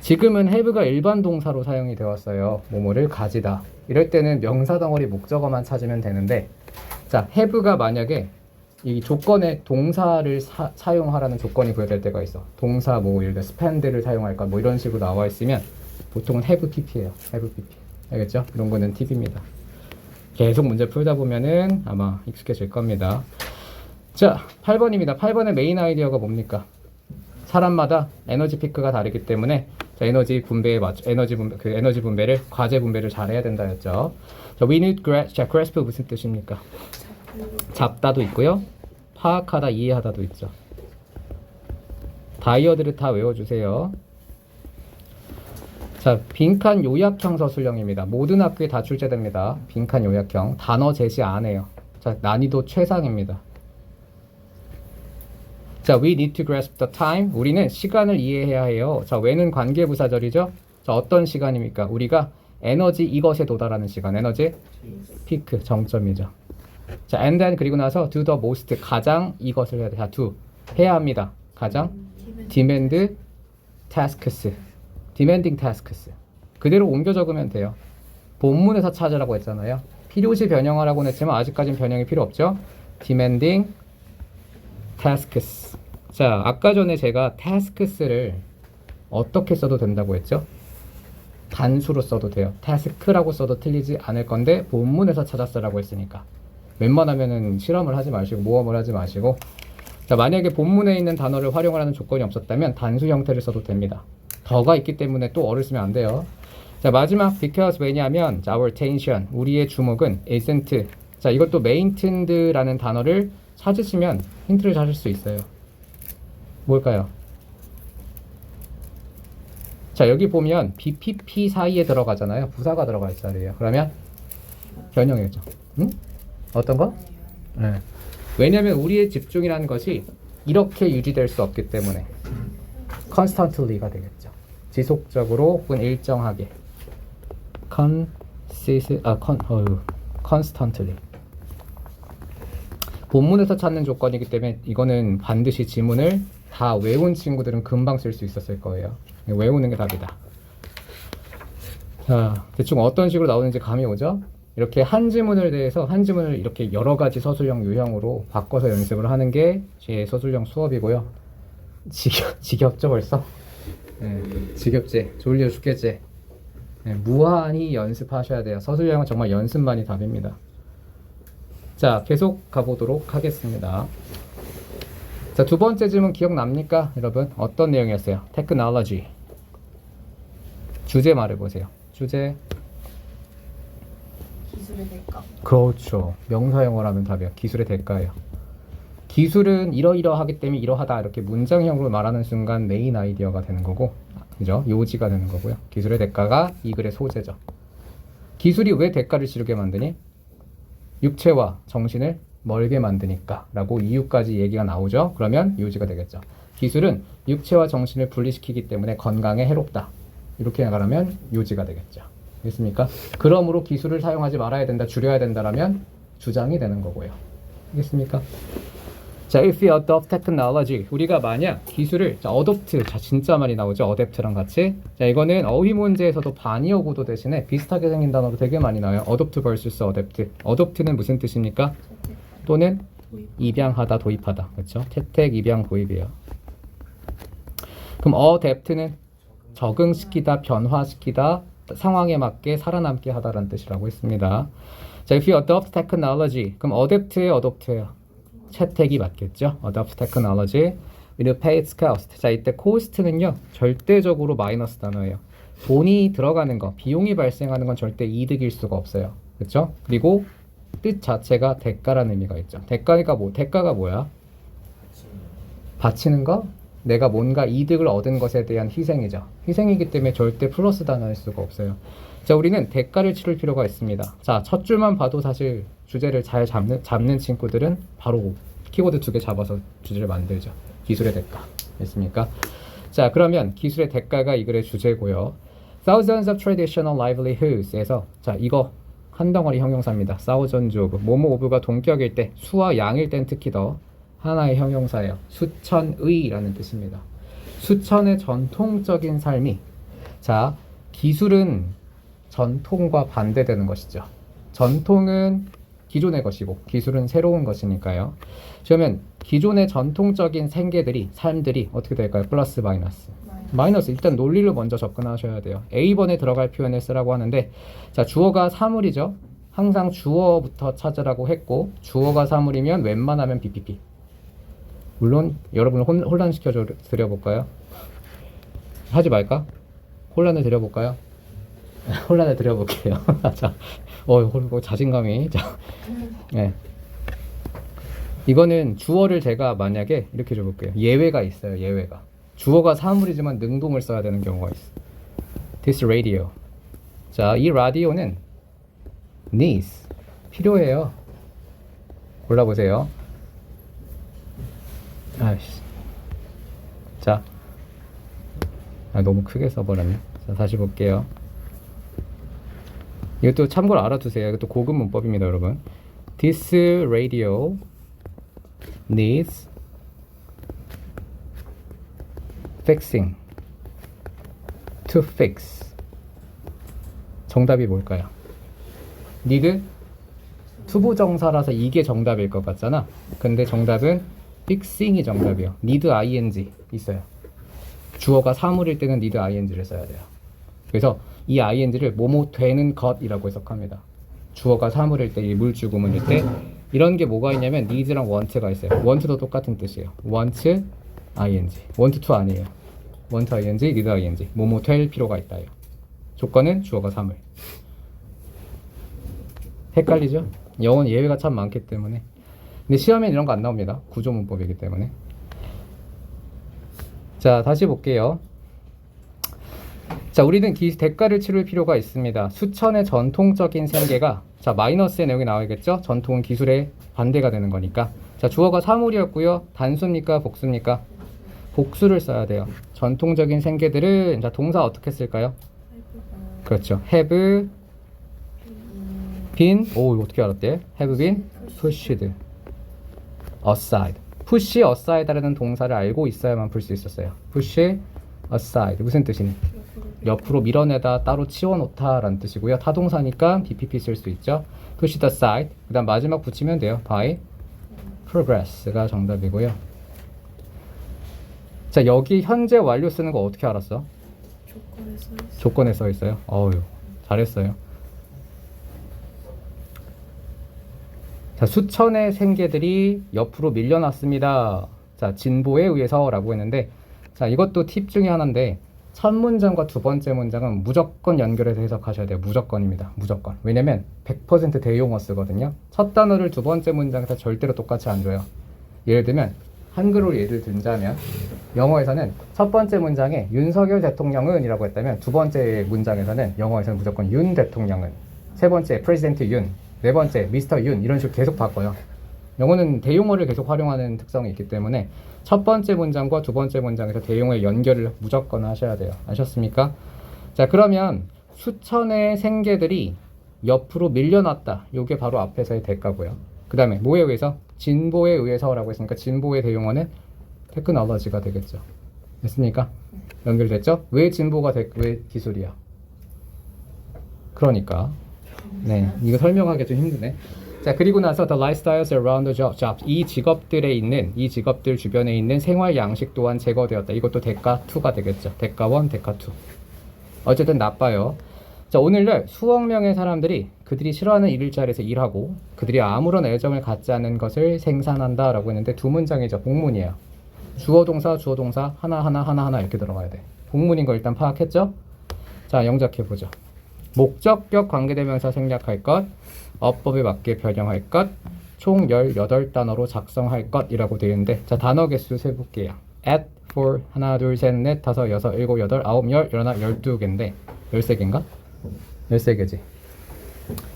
Speaker 1: 지금은 have가 일반 동사로 사용이 되었어요. 뭐뭐를 가지다. 이럴 때는 명사 덩어리 목적어만 찾으면 되는데 자, have가 만약에 이 조건에 동사를 사용하라는 조건이 부여될 때가 있어. 동사 뭐 예를 들어 spend를 사용할까 뭐 이런 식으로 나와 있으면 보통은 have pp예요. have pp. 알겠죠? 이런 거는 팁입니다. 계속 문제 풀다 보면은 아마 익숙해질 겁니다. 자, 8번입니다. 8번의 메인 아이디어가 뭡니까? 사람마다 에너지 피크가 다르기 때문에 자, 에너지 분배를 과제 분배를 잘해야 된다였죠. 자, we need 자, grasp 무슨 뜻입니까? 잡다도 있고요. 파악하다, 이해하다도 있죠. 다이어드를 다 외워주세요. 자, 빈칸 요약형 서술형입니다. 모든 학교에 다 출제됩니다. 빈칸 요약형. 단어 제시 안 해요. 자, 난이도 최상입니다. 자, we need to grasp the time. 우리는 시간을 이해해야 해요. 자, when은 관계부사절이죠. 자, 어떤 시간입니까? 우리가 에너지 이것에 도달하는 시간. 에너지 피크 정점이죠. 자, and then 그리고 나서 do the most 가장 이것을 해야 돼. 자, do 해야 합니다. 가장 demand tasks. demanding tasks. 그대로 옮겨 적으면 돼요. 본문에서 찾으라고 했잖아요. 필요시 변형하라고 했지만 아직까지는 변형이 필요 없죠. demanding tasks. 자, 아까 전에 제가 tasks를 어떻게 써도 된다고 했죠? 단수로 써도 돼요. task라고 써도 틀리지 않을 건데 본문에서 찾았어라고 했으니까 웬만하면은 실험을 하지 마시고 모험을 하지 마시고, 자, 만약에 본문에 있는 단어를 활용을 하는 조건이 없었다면 단수 형태를 써도 됩니다. 더가 있기 때문에 또 어를 쓰면 안 돼요. 자, 마지막 because 왜냐하면 자, our attention 우리의 주목은 isn't, 자, 이것도 maintained라는 단어를 찾으시면 힌트를 찾을 수 있어요. 뭘까요? 자, 여기 보면 BPP 사이에 들어가잖아요. 부사가 들어가 있어야 그러면 변형이죠. 응? 어떤 거? 네. 왜냐면 우리의 집중이라는 것이 이렇게 유지될 수 없기 때문에 constantly가 되겠죠. 지속적으로 혹은 일정하게. constantly. 본문에서 찾는 조건이기 때문에 이거는 반드시 지문을 다 외운 친구들은 금방 쓸 수 있었을 거예요. 외우는 게 답이다. 자, 대충 어떤 식으로 나오는지 감이 오죠? 이렇게 한 지문을 대해서 한 지문을 이렇게 여러 가지 서술형 유형으로 바꿔서 연습을 하는 게 제 서술형 수업이고요. 지겹죠 벌써? 네, 지겹지? 졸려 죽겠지? 네, 무한히 연습하셔야 돼요. 서술형은 정말 연습만이 답입니다. 자, 계속 가보도록 하겠습니다. 자, 두 번째 질문 기억납니까? 여러분, 어떤 내용이었어요? technology. 주제 말해보세요. 주제.
Speaker 2: 기술의 대가.
Speaker 1: 그렇죠. 명사형어로 하면 답이에요. 기술의 대가예요. 기술은 이러이러하기 때문에 이러하다 이렇게 문장형으로 말하는 순간 메인 아이디어가 되는 거고, 그죠? 요지가 되는 거고요. 기술의 대가가 이 글의 소재죠. 기술이 왜 대가를 치르게 만드니? 육체와 정신을 멀게 만드니까 라고 이유까지 얘기가 나오죠. 그러면 요지가 되겠죠. 기술은 육체와 정신을 분리시키기 때문에 건강에 해롭다. 이렇게 나가면 요지가 되겠죠. 알겠습니까? 그러므로 기술을 사용하지 말아야 된다, 줄여야 된다라면 주장이 되는 거고요. 알겠습니까? 자, if we adopt technology, 우리가 만약 기술을, 자, adopt, 자, 진짜 많이 나오죠. adapt랑 같이. 자, 이거는 어휘 문제에서도 반의어 구도 대신에 비슷하게 생긴 단어로 되게 많이 나와요. adopt vs adapt. adopt는 무슨 뜻입니까? 또는 입양하다, 도입하다. 그렇죠? 채택, 입양, 도입이에요. 그럼 adapt는 적응시키다, 변화시키다, 상황에 맞게 살아남게 하다라는 뜻이라고 했습니다. 자, if you adopt technology, 그럼 adapt예요, adopt예요? 채택이 맞겠죠? adopt technology will pay its cost. 자, 이때 cost는요 절대적으로 마이너스 단어예요. 돈이 들어가는 거, 비용이 발생하는 건 절대 이득일 수가 없어요. 그렇죠? 그리고 뜻 자체가 대가라는 의미가 있죠. 대가가 뭐야? 바치는 거? 내가 뭔가 이득을 얻은 것에 대한 희생이죠. 희생이기 때문에 절대 플러스 단어일 수가 없어요. 자, 우리는 대가를 치를 필요가 있습니다. 자, 첫 줄만 봐도 사실 주제를 잘 잡는 친구들은 바로 키워드 2개 잡아서 주제를 만들죠. 기술의 대가. 됐습니까? 자, 그러면 기술의 대가가 이 글의 주제고요. Thousands of traditional livelihoods에서, 자, 이거 한 덩어리 형용사입니다. thousands of, 뭐뭐 of가 동격일 때, 수와 양일 땐 특히 더 하나의 형용사예요. 수천의라는 뜻입니다. 수천의 전통적인 삶이, 자, 기술은 전통과 반대되는 것이죠. 전통은 기존의 것이고 기술은 새로운 것이니까요. 그러면 기존의 전통적인 생계들이, 삶들이 어떻게 될까요? 플러스 마이너스? 마이너스. 일단 논리를 먼저 접근하셔야 돼요. A번에 들어갈 표현을 쓰라고 하는데, 자, 주어가 사물이죠. 항상 주어부터 찾으라고 했고, 주어가 사물이면 웬만하면 BPP. 물론 여러분을 혼란시켜 드려볼까요? 하지 말까? 혼란을 드려볼까요? 혼란을 드려볼게요. 자, 자신감이. 자, 네. 이거는 주어를 제가 만약에 이렇게 줘볼게요. 예외가 있어요. 예외가. 주어가 사물이지만 능동을 써야 되는 경우가 있어. This radio. 자, 이 라디오는 needs. 필요해요. 골라보세요. 아이씨. 자, 너무 크게 써버렸네. 자, 다시 볼게요. 이것도 참고로 알아두세요. 이것도 고급 문법입니다, 여러분. This radio needs fixing. To fix. 정답이 뭘까요? need 투부정사라서 이게 정답일 것 같잖아. 근데 정답은 fixing이 정답이에요. need ing 있어요. 주어가 사물일 때는 need ing를 써야 돼요. 그래서 이 ing를 뭐뭐 되는 것이라고 해석합니다. 주어가 사물일 때, 이 물주구문일 때 이런 게 뭐가 있냐면 need랑 want가 있어요. want도 똑같은 뜻이에요. want ing, want to 아니에요. want ing, need ing, 뭐뭐 될 필요가 있다예요. 조건은 주어가 사물. 헷갈리죠? 영어는 예외가 참 많기 때문에. 근데 시험엔 이런 거 안 나옵니다. 구조문법이기 때문에. 자, 다시 볼게요. 자, 우리는 대가를 치를 필요가 있습니다. 수천의 전통적인 생계가, 자, 마이너스의 내용이 나와야겠죠? 전통은 기술의 반대가 되는 거니까. 자, 주어가 사물이었고요. 단수입니까? 복수입니까? 복수를 써야 돼요. 전통적인 생계들은, 자, 동사 어떻게 쓸까요? 그렇죠. have been, 오, 이거 어떻게 알았대? have been pushed aside. push aside라는 동사를 알고 있어야만 풀 수 있었어요. push aside. 무슨 뜻이니? 옆으로 밀어내다, 따로 치워놓다 라는 뜻이고요. 타동사니까 BPP 쓸 수 있죠. pushed aside. 그 다음 마지막 붙이면 돼요. by progress가 정답이고요. 자, 여기 현재 완료 쓰는 거 어떻게 알았어?
Speaker 3: 조건에 써 있어요.
Speaker 1: 조건에 써 있어요. 어휴, 잘했어요. 자, 수천의 생계들이 옆으로 밀려났습니다. 자, 진보에 의해서라고 했는데, 자, 이것도 팁 중에 하나인데, 첫 문장과 두 번째 문장은 무조건 연결해서 해석하셔야 돼요. 무조건입니다. 무조건. 왜냐면 100% 대용어 쓰거든요. 첫 단어를 두 번째 문장에서 절대로 똑같이 안 줘요. 예를 들면 한글로 예를 들자면 영어에서는 첫 번째 문장에 윤석열 대통령은 이라고 했다면 두 번째 문장에서는 영어에서는 무조건 윤 대통령은, 세 번째 프레지던트 윤, 네 번째 미스터 윤, 이런 식으로 계속 바꿔요. 영어는 대용어를 계속 활용하는 특성이 있기 때문에 첫 번째 문장과 두 번째 문장에서 대용어의 연결을 무조건 하셔야 돼요. 아셨습니까? 자, 그러면 수천의 생계들이 옆으로 밀려났다. 이게 바로 앞에서의 대가고요. 그 다음에 뭐에 의해서? 진보에 의해서라고 했으니까 진보의 대용어는 테크놀로지가 되겠죠. 됐습니까? 연결됐죠? 왜 진보가 왜 기술이야? 그러니까 네, 이거 설명하기 좀 힘드네. 자, 그리고 나서 the lifestyles around the jobs, 이 직업들에 있는, 이 직업들 주변에 있는 생활 양식 또한 제거되었다. 이것도 대가 2가 되겠죠. 대가 1, 대가 2. 어쨌든 나빠요. 자, 오늘날 수억 명의 사람들이 그들이 싫어하는 일자리에서 일하고 그들이 아무런 애정을 갖지 않는 것을 생산한다 라고 했는데 두 문장이죠. 복문이에요. 주어 동사 하나 이렇게 들어가야 돼. 복문인 거 일단 파악했죠? 자, 영작해 보죠. 목적격 관계대명사 생략할 것, 어법에 맞게 변형할 것, 총 18단어로 작성할 것이라고 되어 있는데, 자, 단어 개수 세볼게요. at, for, 하나, 둘, 셋, 넷, 다섯, 여섯, 일곱, 여덟, 아홉, 열, 열하나, 12개인데 13개인가? 13개지.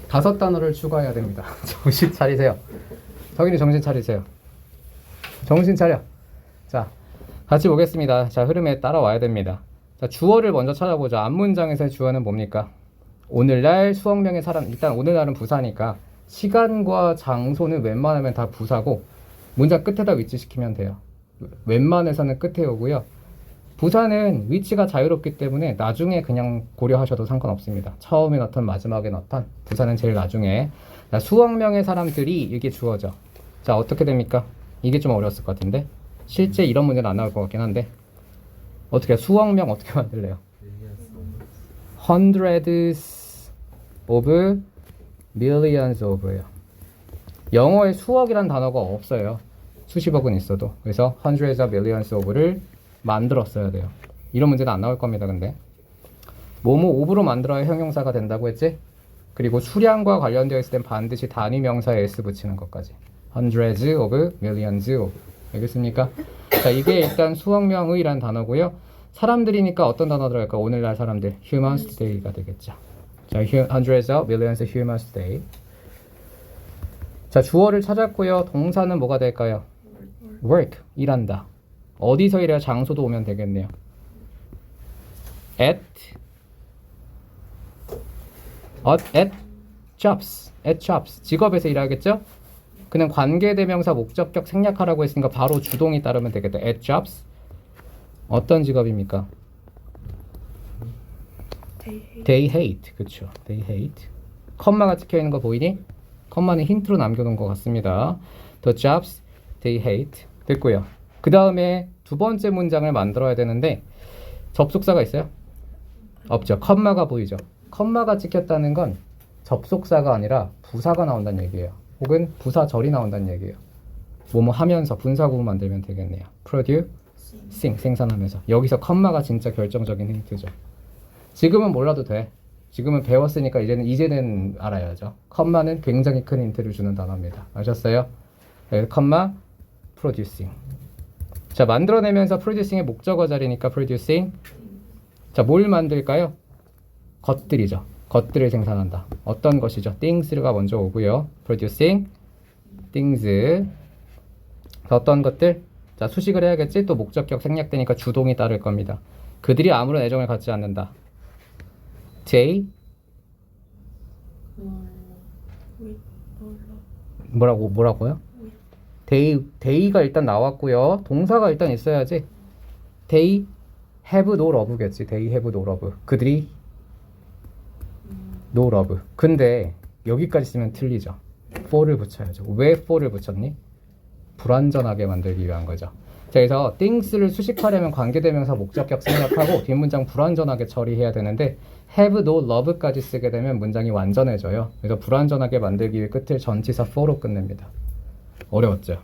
Speaker 1: 5단어를 추가해야 됩니다. 정신 차리세요. 성인이 정신 차리세요. 정신 차려. 자, 같이 보겠습니다. 자, 흐름에 따라와야 됩니다. 자, 주어를 먼저 찾아보죠. 앞문장에서의 주어는 뭡니까? 오늘날 수억 명의 사람, 일단 오늘날은 부사니까 시간과 장소는 웬만하면 다 부사고 문장 끝에다 위치시키면 돼요. 웬만해서는 끝에 오고요. 부사는 위치가 자유롭기 때문에 나중에 그냥 고려하셔도 상관없습니다. 처음에 넣던 마지막에 넣던 부사는 제일 나중에. 자, 수억 명의 사람들이 이게 주어죠. 자, 어떻게 됩니까? 이게 좀 어려웠을 것 같은데 실제 이런 문제는 안 나올 것 같긴 한데 어떻게 수억 명 어떻게 만들래요? hundreds of millions of예요. 영어에 수억이란 단어가 없어요. 수십억은 있어도. 그래서 hundreds of millions of를 만들었어야 돼요. 이런 문제는 안 나올 겁니다. 근데 뭐뭐 of로 만들어야 형용사가 된다고 했지? 그리고 수량과 관련되어 있을 땐 반드시 단위 명사에 s 붙이는 것까지. hundreds of millions of. 알겠습니까? 자, 이게 일단 수억 명의란 단어고요. 사람들이니까 어떤 단어 들어갈까? 오늘날 사람들. humans today가 되겠죠. 자, hundreds of millions of humans today. 자, 주어를 찾았고요. 동사는 뭐가 될까요? work, 일한다. 어디서 일해야 장소도 오면 되겠네요. at jobs. at jobs. 직업에서 일하겠죠? 그냥 관계대명사 목적격 생략하라고 했으니까 바로 주동이 따르면 되겠다. at jobs. 어떤 직업입니까? They hate. 그쵸. They hate. 컴마가 찍혀 있는 거 보이니? 컴마는 힌트로 남겨놓은 것 같습니다. The jobs they hate 됐고요. 그 다음에 두 번째 문장을 만들어야 되는데 접속사가 있어요? 없죠. 컴마가 보이죠. 컴마가 찍혔다는 건 접속사가 아니라 부사가 나온다는 얘기예요. 혹은 부사절이 나온다는 얘기예요. 뭐뭐 하면서 분사구문 만들면 되겠네요. producing 생산하면서. 여기서 컴마가 진짜 결정적인 힌트죠. 지금은 몰라도 돼. 지금은 배웠으니까 이제는 알아야죠. 컴마는 굉장히 큰 힌트를 주는 단어입니다. 아셨어요? 네, 컴마 producing. 자, 만들어내면서 producing의 목적어 자리니까 producing. 자, 뭘 만들까요? 것들이죠. 것들을 생산한다. 어떤 것이죠? things가 먼저 오고요. producing things. 자, 어떤 것들? 자, 수식을 해야겠지? 또 목적격 생략되니까 주동이 따를 겁니다. 그들이 아무런 애정을 갖지 않는다. they 뭐라고요? they가 일단 나왔고요. 동사가 일단 있어야지. they have no love겠지. they have no love. 그들이 no love. 근데 여기까지 쓰면 틀리죠. for를 붙여야죠. 왜 for를 붙였니? 불완전하게 만들기 위한 거죠. 자, 그래서 things를 수식하려면 관계대명사 목적격 생략하고 뒷문장 불완전하게 처리해야 되는데 have no love까지 쓰게 되면 문장이 완전해져요. 그래서 불완전하게 만들기 위해 끝을 전치사 for로 끝냅니다. 어려웠죠?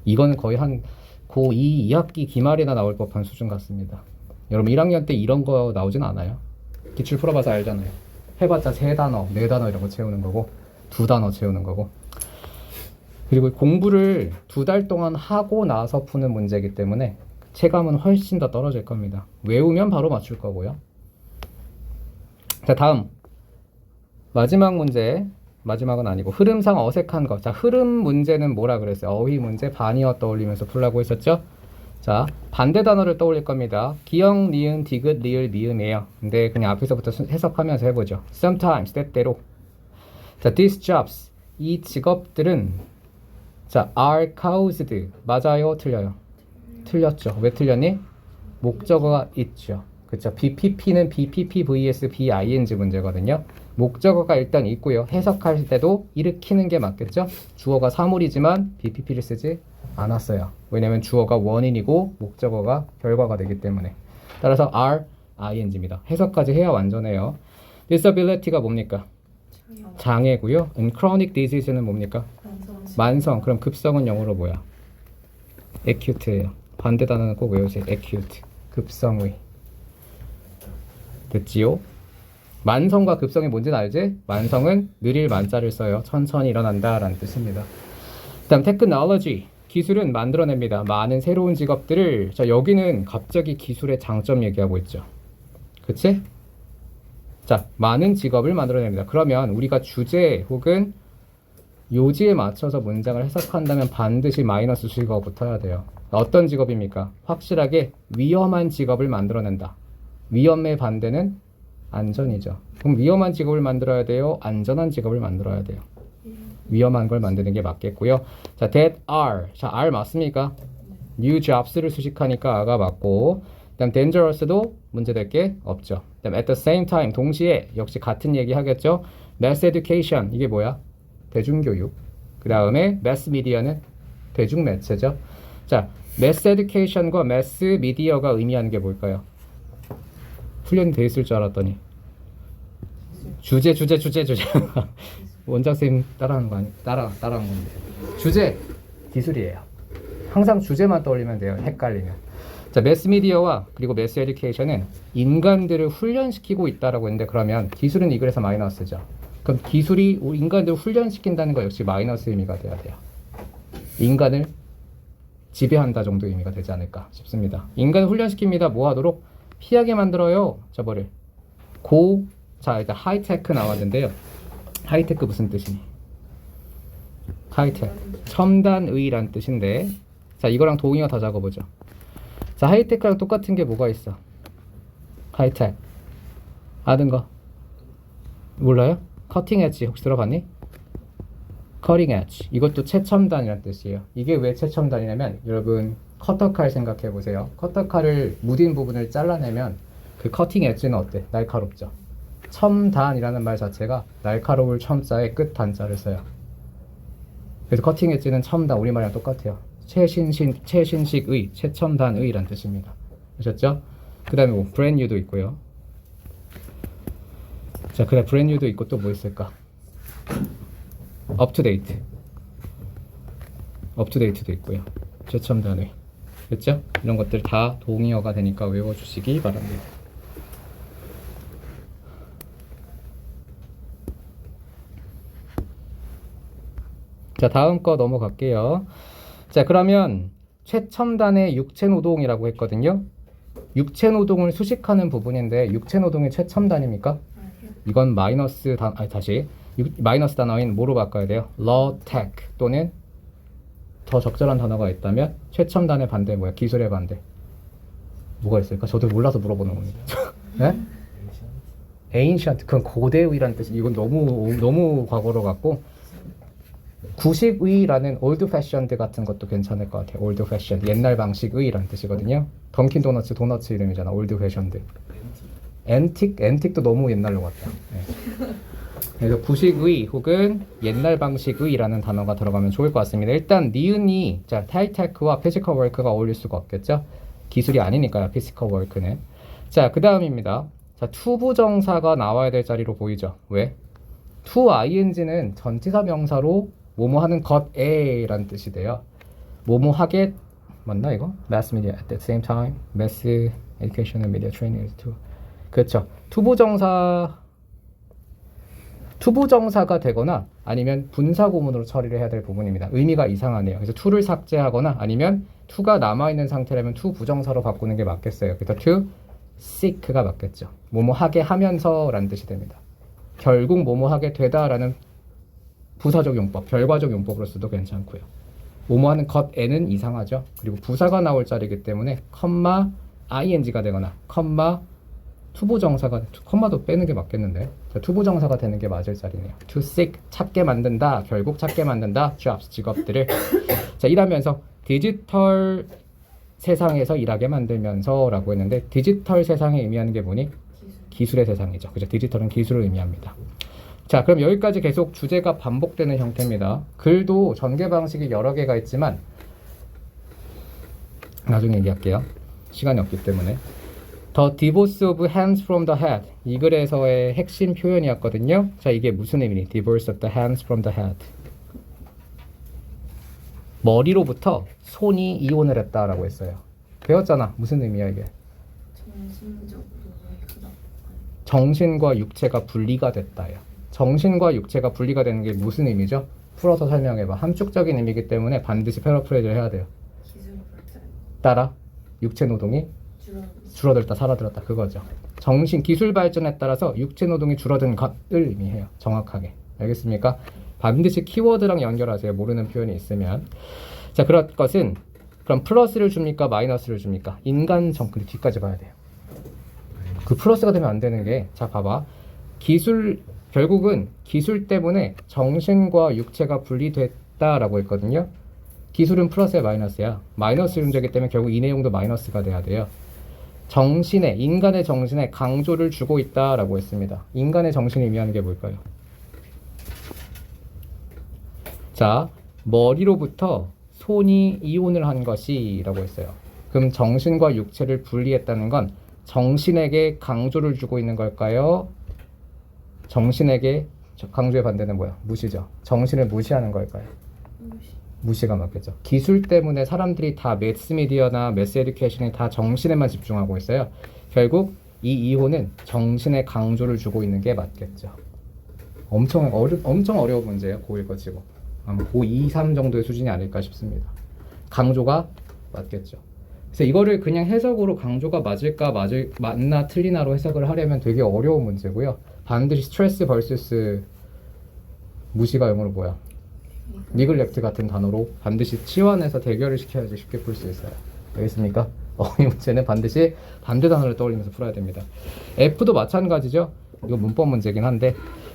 Speaker 1: 이거는 거의 한 고2 2학기 기말이나 나올 법한 수준 같습니다. 여러분 1학년 때 이런 거 나오진 않아요. 기출 풀어봐서 알잖아요. 해봤자 3단어, 4단어 이런 거 채우는 거고 2단어 채우는 거고. 그리고 공부를 2달 동안 하고 나서 푸는 문제이기 때문에 체감은 훨씬 더 떨어질 겁니다. 외우면 바로 맞출 거고요. 자, 다음 마지막 문제. 마지막은 아니고 흐름상 어색한 거. 자, 흐름 문제는 뭐라 그랬어요? 어휘 문제 반의어 떠올리면서 풀라고 했었죠? 자, 반대 단어를 떠올릴 겁니다. 기역, 니은, 디귿, 리을, 미음이에요. 근데 그냥 앞에서부터 해석하면서 해보죠. Sometimes, 때때로. 자, these jobs, 이 직업들은 자, are caused. 맞아요? 틀려요? 틀렸죠. 왜 틀렸니? 목적어가 있죠. 그쵸? BPP는 BPP vs BING 문제거든요. 목적어가 일단 있고요. 해석할 때도 일으키는 게 맞겠죠? 주어가 사물이지만 BPP를 쓰지 않았어요. 왜냐면 주어가 원인이고 목적어가 결과가 되기 때문에. 따라서 are ing입니다. 해석까지 해야 완전해요. disability가 뭡니까? 장애고요. chronic disease는 뭡니까? 만성. 그럼 급성은 영어로 뭐야? acute예요. 반대 단어는 꼭 외우세요. acute. 급성의. 됐지요? 만성과 급성이 뭔지는 알지? 만성은 느릴 만자를 써요. 천천히 일어난다 라는 뜻입니다. 그 다음 technology. 기술은 만들어냅니다. 많은 새로운 직업들을. 자, 여기는 갑자기 기술의 장점 얘기하고 있죠. 그치? 자, 많은 직업을 만들어냅니다. 그러면 우리가 주제 혹은 요지에 맞춰서 문장을 해석한다면 반드시 마이너스 주어가 붙어야 돼요. 어떤 직업입니까? 확실하게 위험한 직업을 만들어낸다. 위험의 반대는 안전이죠. 그럼 위험한 직업을 만들어야 돼요? 안전한 직업을 만들어야 돼요? 위험한 걸 만드는 게 맞겠고요. 자, that are. 자, are 맞습니까? new jobs를 수식하니까 a가 맞고, 그 다음 dangerous도 문제될 게 없죠. 그 다음 at the same time. 동시에 역시 같은 얘기 하겠죠. mass education. 이게 뭐야? 대중교육. 그 다음에 mass media는 대중매체죠. 자, mass education과 mass media가 의미하는 게 뭘까요? 훈련이 돼 있을 줄 알았더니 주제 원장 선생님 따라하는 거 아니? 따라한 건데 주제 기술이에요. 항상 주제만 떠올리면 돼요. 헷갈리면. 자, 매스 미디어와 그리고 매스 에듀케이션은 인간들을 훈련시키고 있다라고 했는데 그러면 기술은 이 글에서 마이너스죠. 그럼 기술이 인간들을 훈련시킨다는 거 역시 마이너스 의미가 돼야 돼요. 인간을 지배한다 정도 의미가 되지 않을까 싶습니다. 인간을 훈련시킵니다. 뭐 하도록? 피하게 만들어요. 저거를. 자, 일단 하이테크 나왔는데요. 하이테크 무슨 뜻이니? 하이테크. 첨단의란 뜻인데. 자, 이거랑 동의어 다 적어보죠. 자, 하이테크랑 똑같은 게 뭐가 있어? 하이테크. 아는 거? 몰라요? 커팅 엣지 혹시 들어봤니? 커팅 엣지. 이것도 최첨단이란 뜻이에요. 이게 왜 최첨단이냐면 여러분 커터칼 생각해 보세요. 커터칼을 무딘 부분을 잘라내면 그 커팅 엣지는 어때? 날카롭죠. 첨단이라는 말 자체가 날카로울 첨자에 끝 단자를 써요. 그래서 커팅 엣지는 첨단, 우리말이랑 똑같아요. 최신식의, 최첨단의란 뜻입니다. 아셨죠? 그 다음에 뭐 brand new도 있고요. 자, 그래 brand new도 있고 또 뭐 있을까? up to date도 있고요. 최첨단의. 그렇죠? 이런 것들 다 동의어가 되니까 외워주시기 바랍니다. 자, 다음 거 넘어갈게요. 자, 그러면 최첨단의 육체노동이라고 했거든요. 육체노동을 수식하는 부분인데 육체노동이 최첨단입니까? 이건 마이너스 마이너스 단어인 뭐로 바꿔야 돼요? low tech 또는 더 적절한 단어가 있다면 최첨단의 반대 뭐야? 기술의 반대. 뭐가 있을까? 저도 몰라서 물어보는 겁니다. 네? ancient 그건 고대의라는 뜻이 이건 너무 과거로 갔고 구식의라는 old fashioned 같은 것도 괜찮을 것 같아요. old fashioned 옛날 방식의라는 뜻이거든요. 던킨 도너츠 이름이잖아. old fashioned. 앤틱도 너무 옛날로 갔다. 네. 그래서 구식의 혹은 옛날 방식의라는 단어가 들어가면 좋을 것 같습니다. 일단 니은이 자 하이테크와 피지컬 워크가 어울릴 수가 없겠죠. 기술이 아니니까요. 피지컬 워크는. 자, 그 다음입니다. 자, 투부정사가 나와야 될 자리로 보이죠. 왜? to ing는 전치사 명사로 뭐뭐 하는 것에라는 뜻이 돼요. 뭐뭐 하게 맞나 이거? Mass media at the same time. Mass education and media training is to. 그렇죠. 투부정사가 되거나 아니면 분사구문으로 처리를 해야 될 부분입니다. 의미가 이상하네요. 그래서 to를 삭제하거나 아니면 to가 남아있는 상태라면 to 부정사로 바꾸는 게 맞겠어요. 그래서 to seek가 맞겠죠. 뭐뭐 하게 하면서 라는 뜻이 됩니다. 결국 뭐뭐 하게 되다라는 부사적 용법, 결과적 용법으로서도 괜찮고요. 뭐뭐 하는 것에는 이상하죠. 그리고 부사가 나올 자리이기 때문에 컴마 ing가 되거나 컴마 투부정사가 컴마도 빼는 게 맞겠는데 자, 투부정사가 되는 게 맞을 자리네요. to seek 찾게 만든다, 결국 찾게 만든다, jobs 직업들을 자 일하면서 디지털 세상에서 일하게 만들면서라고 했는데 디지털 세상에 의미하는 게 뭐니? 기술의 세상이죠. 그죠? 디지털은 기술을 의미합니다. 자, 그럼 여기까지 계속 주제가 반복되는 형태입니다. 글도 전개 방식이 여러 개가 있지만 나중에 얘기할게요. 시간이 없기 때문에. The divorce of hands from the head. 이 글에서의 핵심 표현이었거든요. 자, 이게 무슨 의미니? Divorce of the hands from the head. 머리로부터 손이 이혼을 했다라고 했어요. 배웠잖아. 무슨 의미야 이게?
Speaker 2: 정신적으로 크다.
Speaker 1: 정신과 육체가 분리가 됐다요. 정신과 육체가 분리가 되는 게 무슨 의미죠? 풀어서 설명해봐. 함축적인 의미이기 때문에 반드시 패러프레이즈를 해야 돼요.
Speaker 2: 기술 발달.
Speaker 1: 따라 육체 노동이 줄어들다 사라들었다 그거죠. 정신 기술 발전에 따라서 육체 노동이 줄어든 것을 의미해요. 정확하게. 알겠습니까? 반드시 키워드랑 연결하세요. 모르는 표현이 있으면. 자, 그런 것은 그럼 플러스를 줍니까? 마이너스를 줍니까? 인간정. 근데 뒤까지 봐야 돼요. 그 플러스가 되면 안 되는 게 자, 봐봐. 결국은 기술 때문에 정신과 육체가 분리됐다라고 했거든요. 기술은 플러스야 마이너스야? 마이너스 문제이기 때문에 결국 이 내용도 마이너스가 돼야 돼요. 인간의 정신에 강조를 주고 있다라고 했습니다. 인간의 정신이 의미하는 게 뭘까요? 자, 머리로부터 손이 이혼을 한 것이라고 했어요. 그럼 정신과 육체를 분리했다는 건 정신에게 강조를 주고 있는 걸까요? 정신에게 강조의 반대는 뭐야? 무시죠. 정신을 무시하는 걸까요? 무시가 맞겠죠. 기술 때문에 사람들이 다 매스미디어나 매스 에듀케이션이 다 정신에만 집중하고 있어요. 결국 이 이혼은 정신에 강조를 주고 있는 게 맞겠죠. 엄청 어려운 문제예요. 고1 거 치고. 아마 고2, 3 정도의 수준이 아닐까 싶습니다. 강조가 맞겠죠. 그래서 이거를 그냥 해석으로 강조가 맞나 틀리나로 해석을 하려면 되게 어려운 문제고요. 반드시 스트레스 vs 무시가 영어로 뭐야? 니글렉트 같은 단어로 반드시 치환해서 대결을 시켜야지 쉽게 풀 수 있어요. 알겠습니까? 이 문제는 반드시 반대 단어를 떠올리면서 풀어야 됩니다. F도 마찬가지죠. 이거 문법 문제긴 한데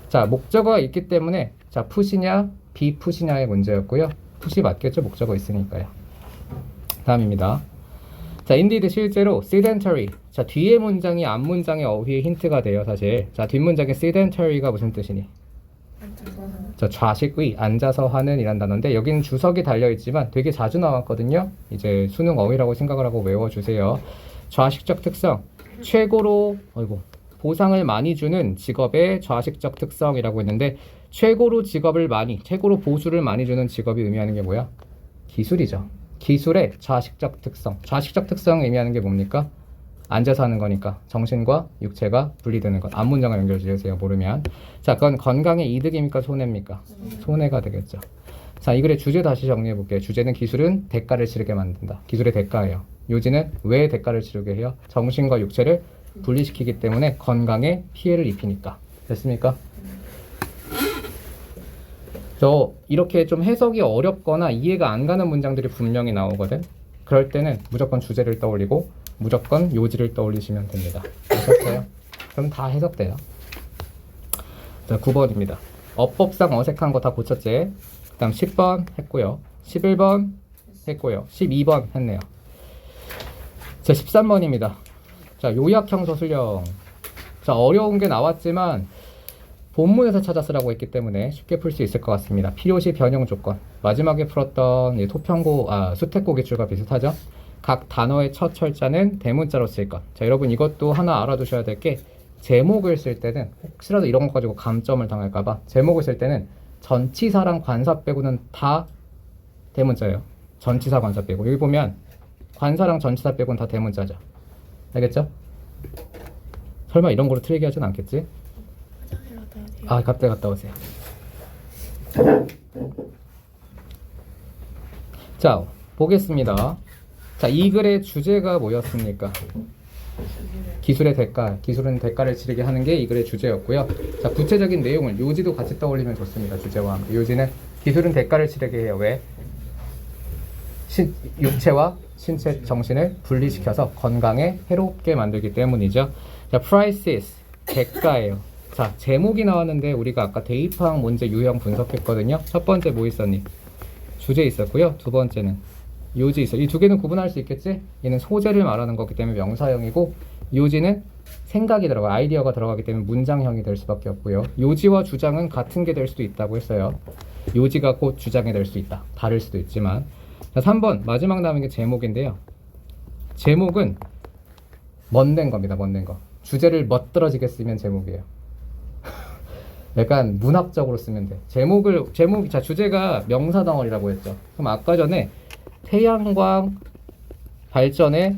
Speaker 1: 자, 목적어가 있기 때문에 자, 푸시냐 비푸시냐의 문제였고요. 푸시 맞겠죠? 목적어 있으니까요. 다음입니다. 자, indeed 실제로 sedentary. 자, 뒤에 문장이 앞 문장의 어휘의 힌트가 돼요, 사실. 자, 뒷문장의 sedentary가 무슨 뜻이니? 자, 좌식의 앉아서 하는 이란 단어인데 여기는 주석이 달려 있지만 되게 자주 나왔거든요. 이제 수능 어휘라고 생각을 하고 외워주세요. 좌식적 특성, 최고로 보상을 많이 주는 직업의 좌식적 특성이라고 했는데 최고로 최고로 보수를 많이 주는 직업이 의미하는 게 뭐야? 기술이죠. 기술의 좌식적 특성. 좌식적 특성을 의미하는 게 뭡니까? 앉아서 하는 거니까 정신과 육체가 분리되는 것. 앞문장을 연결 지으세요. 모르면. 자, 그건 건강의 이득입니까? 손해입니까? 손해가 되겠죠. 자, 이 글의 주제 다시 정리해 볼게요. 주제는 기술은 대가를 치르게 만든다. 기술의 대가예요. 요지는 왜 대가를 치르게 해요? 정신과 육체를 분리시키기 때문에 건강에 피해를 입히니까. 됐습니까? 이렇게 좀 해석이 어렵거나 이해가 안 가는 문장들이 분명히 나오거든. 그럴 때는 무조건 주제를 떠올리고 무조건 요지를 떠올리시면 됩니다. 아셨어요? 그럼 다 해석돼요. 자, 9번입니다. 어법상 어색한 거 다 고쳤지? 그 다음 10번 했고요. 11번 했고요. 12번 했네요. 자, 13번입니다. 자, 요약형 서술형. 자, 어려운 게 나왔지만 본문에서 찾아 쓰라고 했기 때문에 쉽게 풀 수 있을 것 같습니다. 필요시 변형 조건. 마지막에 풀었던 수택고 기출과 비슷하죠? 각 단어의 첫 철자는 대문자로 쓸 것. 자, 여러분 이것도 하나 알아두셔야 될 게 제목을 쓸 때는 혹시라도 이런 거 가지고 감점을 당할까봐 제목을 쓸 때는 전치사랑 관사 빼고는 다 대문자예요. 전치사 관사 빼고. 여기 보면 관사랑 전치사 빼고는 다 대문자죠. 알겠죠? 설마 이런 거로 틀리게 하진 않겠지? 아, 갑자기 갔다 오세요. 자, 보겠습니다. 자, 이 글의 주제가 뭐였습니까? 기술의 대가, 기술은 대가를 치르게 하는 게 이 글의 주제였고요. 자, 구체적인 내용을 요지도 같이 떠올리면 좋습니다. 주제와 함께. 요지는 기술은 대가를 치르게 해요. 왜? 육체와 신체, 정신을 분리시켜서 건강에 해롭게 만들기 때문이죠. 자, prices, 대가예요. 자, 제목이 나왔는데 우리가 아까 대입학 문제 유형 분석했거든요. 첫 번째 뭐 있었니? 주제 있었고요. 두 번째는 요지 있어. 이 두 개는 구분할 수 있겠지? 얘는 소재를 말하는 거기 때문에 명사형이고 요지는 생각이 들어가, 아이디어가 들어가기 때문에 문장형이 될 수밖에 없고요. 요지와 주장은 같은 게 될 수도 있다고 했어요. 요지가 곧 주장이 될 수 있다. 다를 수도 있지만. 자, 3번 마지막 남은 게 제목인데요. 제목은 멋낸 겁니다. 멋낸 거. 주제를 멋들어지게 쓰면 제목이에요. 약간 문학적으로 쓰면 돼. 자, 주제가 명사 덩어리라고 했죠. 그럼 아까 전에 태양광 발전의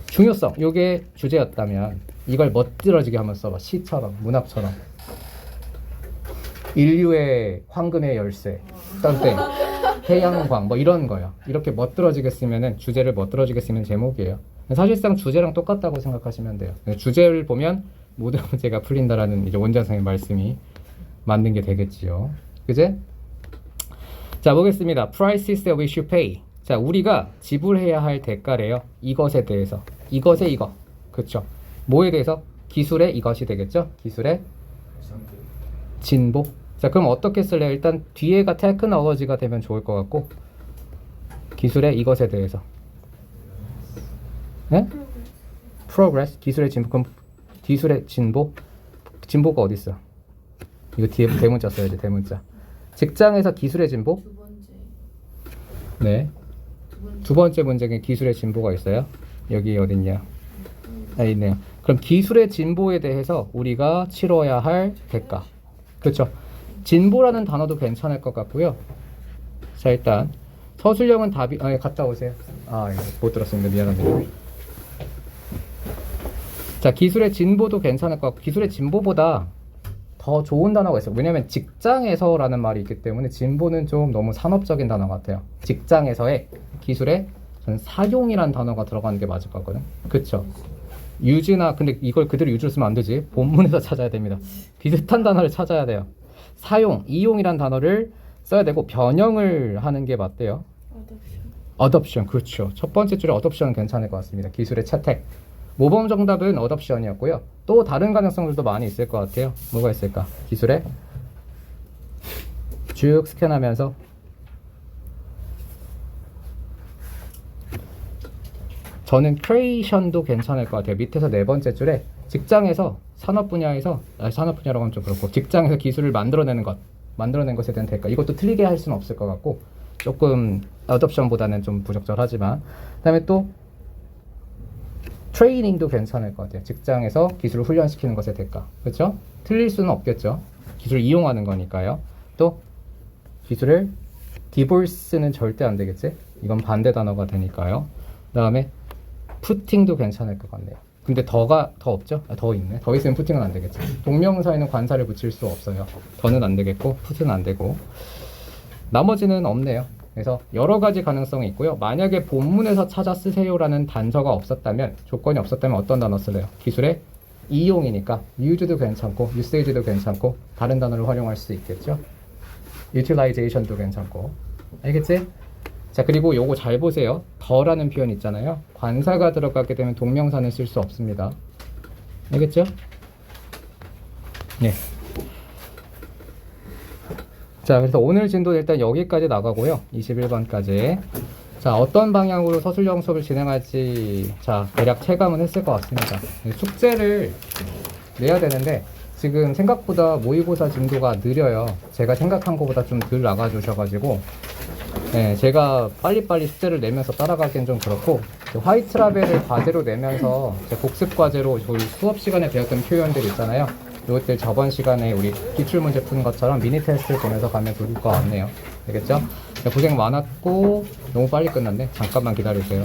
Speaker 1: 중요성, 요게 주제였다면 이걸 멋들어지게 한번 써봐. 시처럼, 문학처럼. 인류의 황금의 열쇠, 땡, 태양광, 뭐 이런 거요. 이렇게 멋들어지게 쓰면은, 주제를 멋들어지게 쓰면 제목이에요. 사실상 주제랑 똑같다고 생각하시면 돼요. 주제를 보면 모든 문제가 풀린다라는 이제 원장 선생님 말씀이 맞는 게 되겠지요. 그제? 자, 보겠습니다. Prices that we should pay. 자, 우리가 지불해야 할 대가래요. 이것에 대해서. 이것에 이거. 그렇죠. 뭐에 대해서? 기술의 이것이 되겠죠. 기술의 진보. 자, 그럼 어떻게 쓸래요? 일단 뒤에가 테크놀로지가 되면 좋을 것 같고, 기술의 이것에 대해서. 네? Progress. 기술의 진보. 그럼 기술의 진보. 진보가 어디 있어? 이거 뒤에 대문자 써야지. 대문자. 직장에서 기술의 진보?
Speaker 2: 두 번째.
Speaker 1: 네. 두 번째 문제에 기술의 진보가 있어요. 여기 어딨냐? 아, 있네요. 그럼 기술의 진보에 대해서 우리가 치러야 할 대가. 그렇죠. 진보라는 단어도 괜찮을 것 같고요. 자, 일단 서술형은 답이 갔다 오세요. 못 들었습니다. 미안합니다. 자, 기술의 진보도 괜찮을 것 같고, 기술의 진보보다 더 좋은 단어가 있어요. 왜냐면 직장에서라는 말이 있기 때문에 진보는 좀 너무 산업적인 단어 같아요. 직장에서의 기술의 사용이란 단어가 들어가는 게 맞을 것 같거든. 그쵸? 유즈나, 근데 이걸 그대로 유즈로 쓰면 안 되지. 본문에서 찾아야 됩니다. 비슷한 단어를 찾아야 돼요. 사용, 이용이란 단어를 써야 되고 변형을 하는 게 맞대요. 어덥션, 그렇죠. 첫 번째 줄에 어덥션은 괜찮을 것 같습니다. 기술의 채택. 모범 정답은 어덥션이었고요. 또 다른 가능성들도 많이 있을 것 같아요. 뭐가 있을까? 기술의 쭉 스캔하면서 저는 creation도 괜찮을 것 같아요. 밑에서 네 번째 줄에 직장에서 산업 분야에서 산업 분야라고 하면 좀 그렇고 직장에서 기술을 만들어낸 것에 대한 대가 이것도 틀리게 할 수는 없을 것 같고 조금 어댑션보다는 좀 부적절하지만 그다음에 또 트레이닝도 괜찮을 것 같아요. 직장에서 기술을 훈련시키는 것에 대가 그렇죠? 틀릴 수는 없겠죠. 기술을 이용하는 거니까요. 또 기술을 디볼스는 절대 안 되겠지? 이건 반대 단어가 되니까요. 그다음에 푸팅도 괜찮을 것 같네요. 근데 더 없죠? 더 있네. 더 있으면 푸팅은 안 되겠죠. 동명사에는 관사를 붙일 수 없어요. 더는 안 되겠고 푸트는 안 되고 나머지는 없네요. 그래서 여러 가지 가능성이 있고요. 만약에 본문에서 찾아 쓰세요라는 단서가 없었다면 조건이 없었다면 어떤 단어 쓸래요? 기술의 이용이니까 use도 괜찮고 usage도 괜찮고 다른 단어를 활용할 수 있겠죠. utilization도 괜찮고 알겠지? 자 그리고 요거 잘 보세요. 더라는 표현 있잖아요. 관사가 들어가게 되면 동명사는 쓸 수 없습니다. 알겠죠? 네. 자 그래서 오늘 진도 일단 여기까지 나가고요. 21번까지. 자 어떤 방향으로 서술형 수업을 진행할지 자 대략 체감은 했을 것 같습니다. 숙제를 내야 되는데 지금 생각보다 모의고사 진도가 느려요. 제가 생각한 것보다 좀 덜 나가주셔가지고 네, 제가 빨리빨리 숙제를 내면서 따라가기엔 좀 그렇고 화이트 라벨을 과제로 내면서 복습 과제로 저희 수업 시간에 배웠던 표현들 있잖아요. 이것들 저번 시간에 우리 기출문제 푸는 것처럼 미니 테스트를 보면서 가면 좋을 것 같네요. 알겠죠? 고생 많았고 너무 빨리 끝났네. 잠깐만 기다리세요.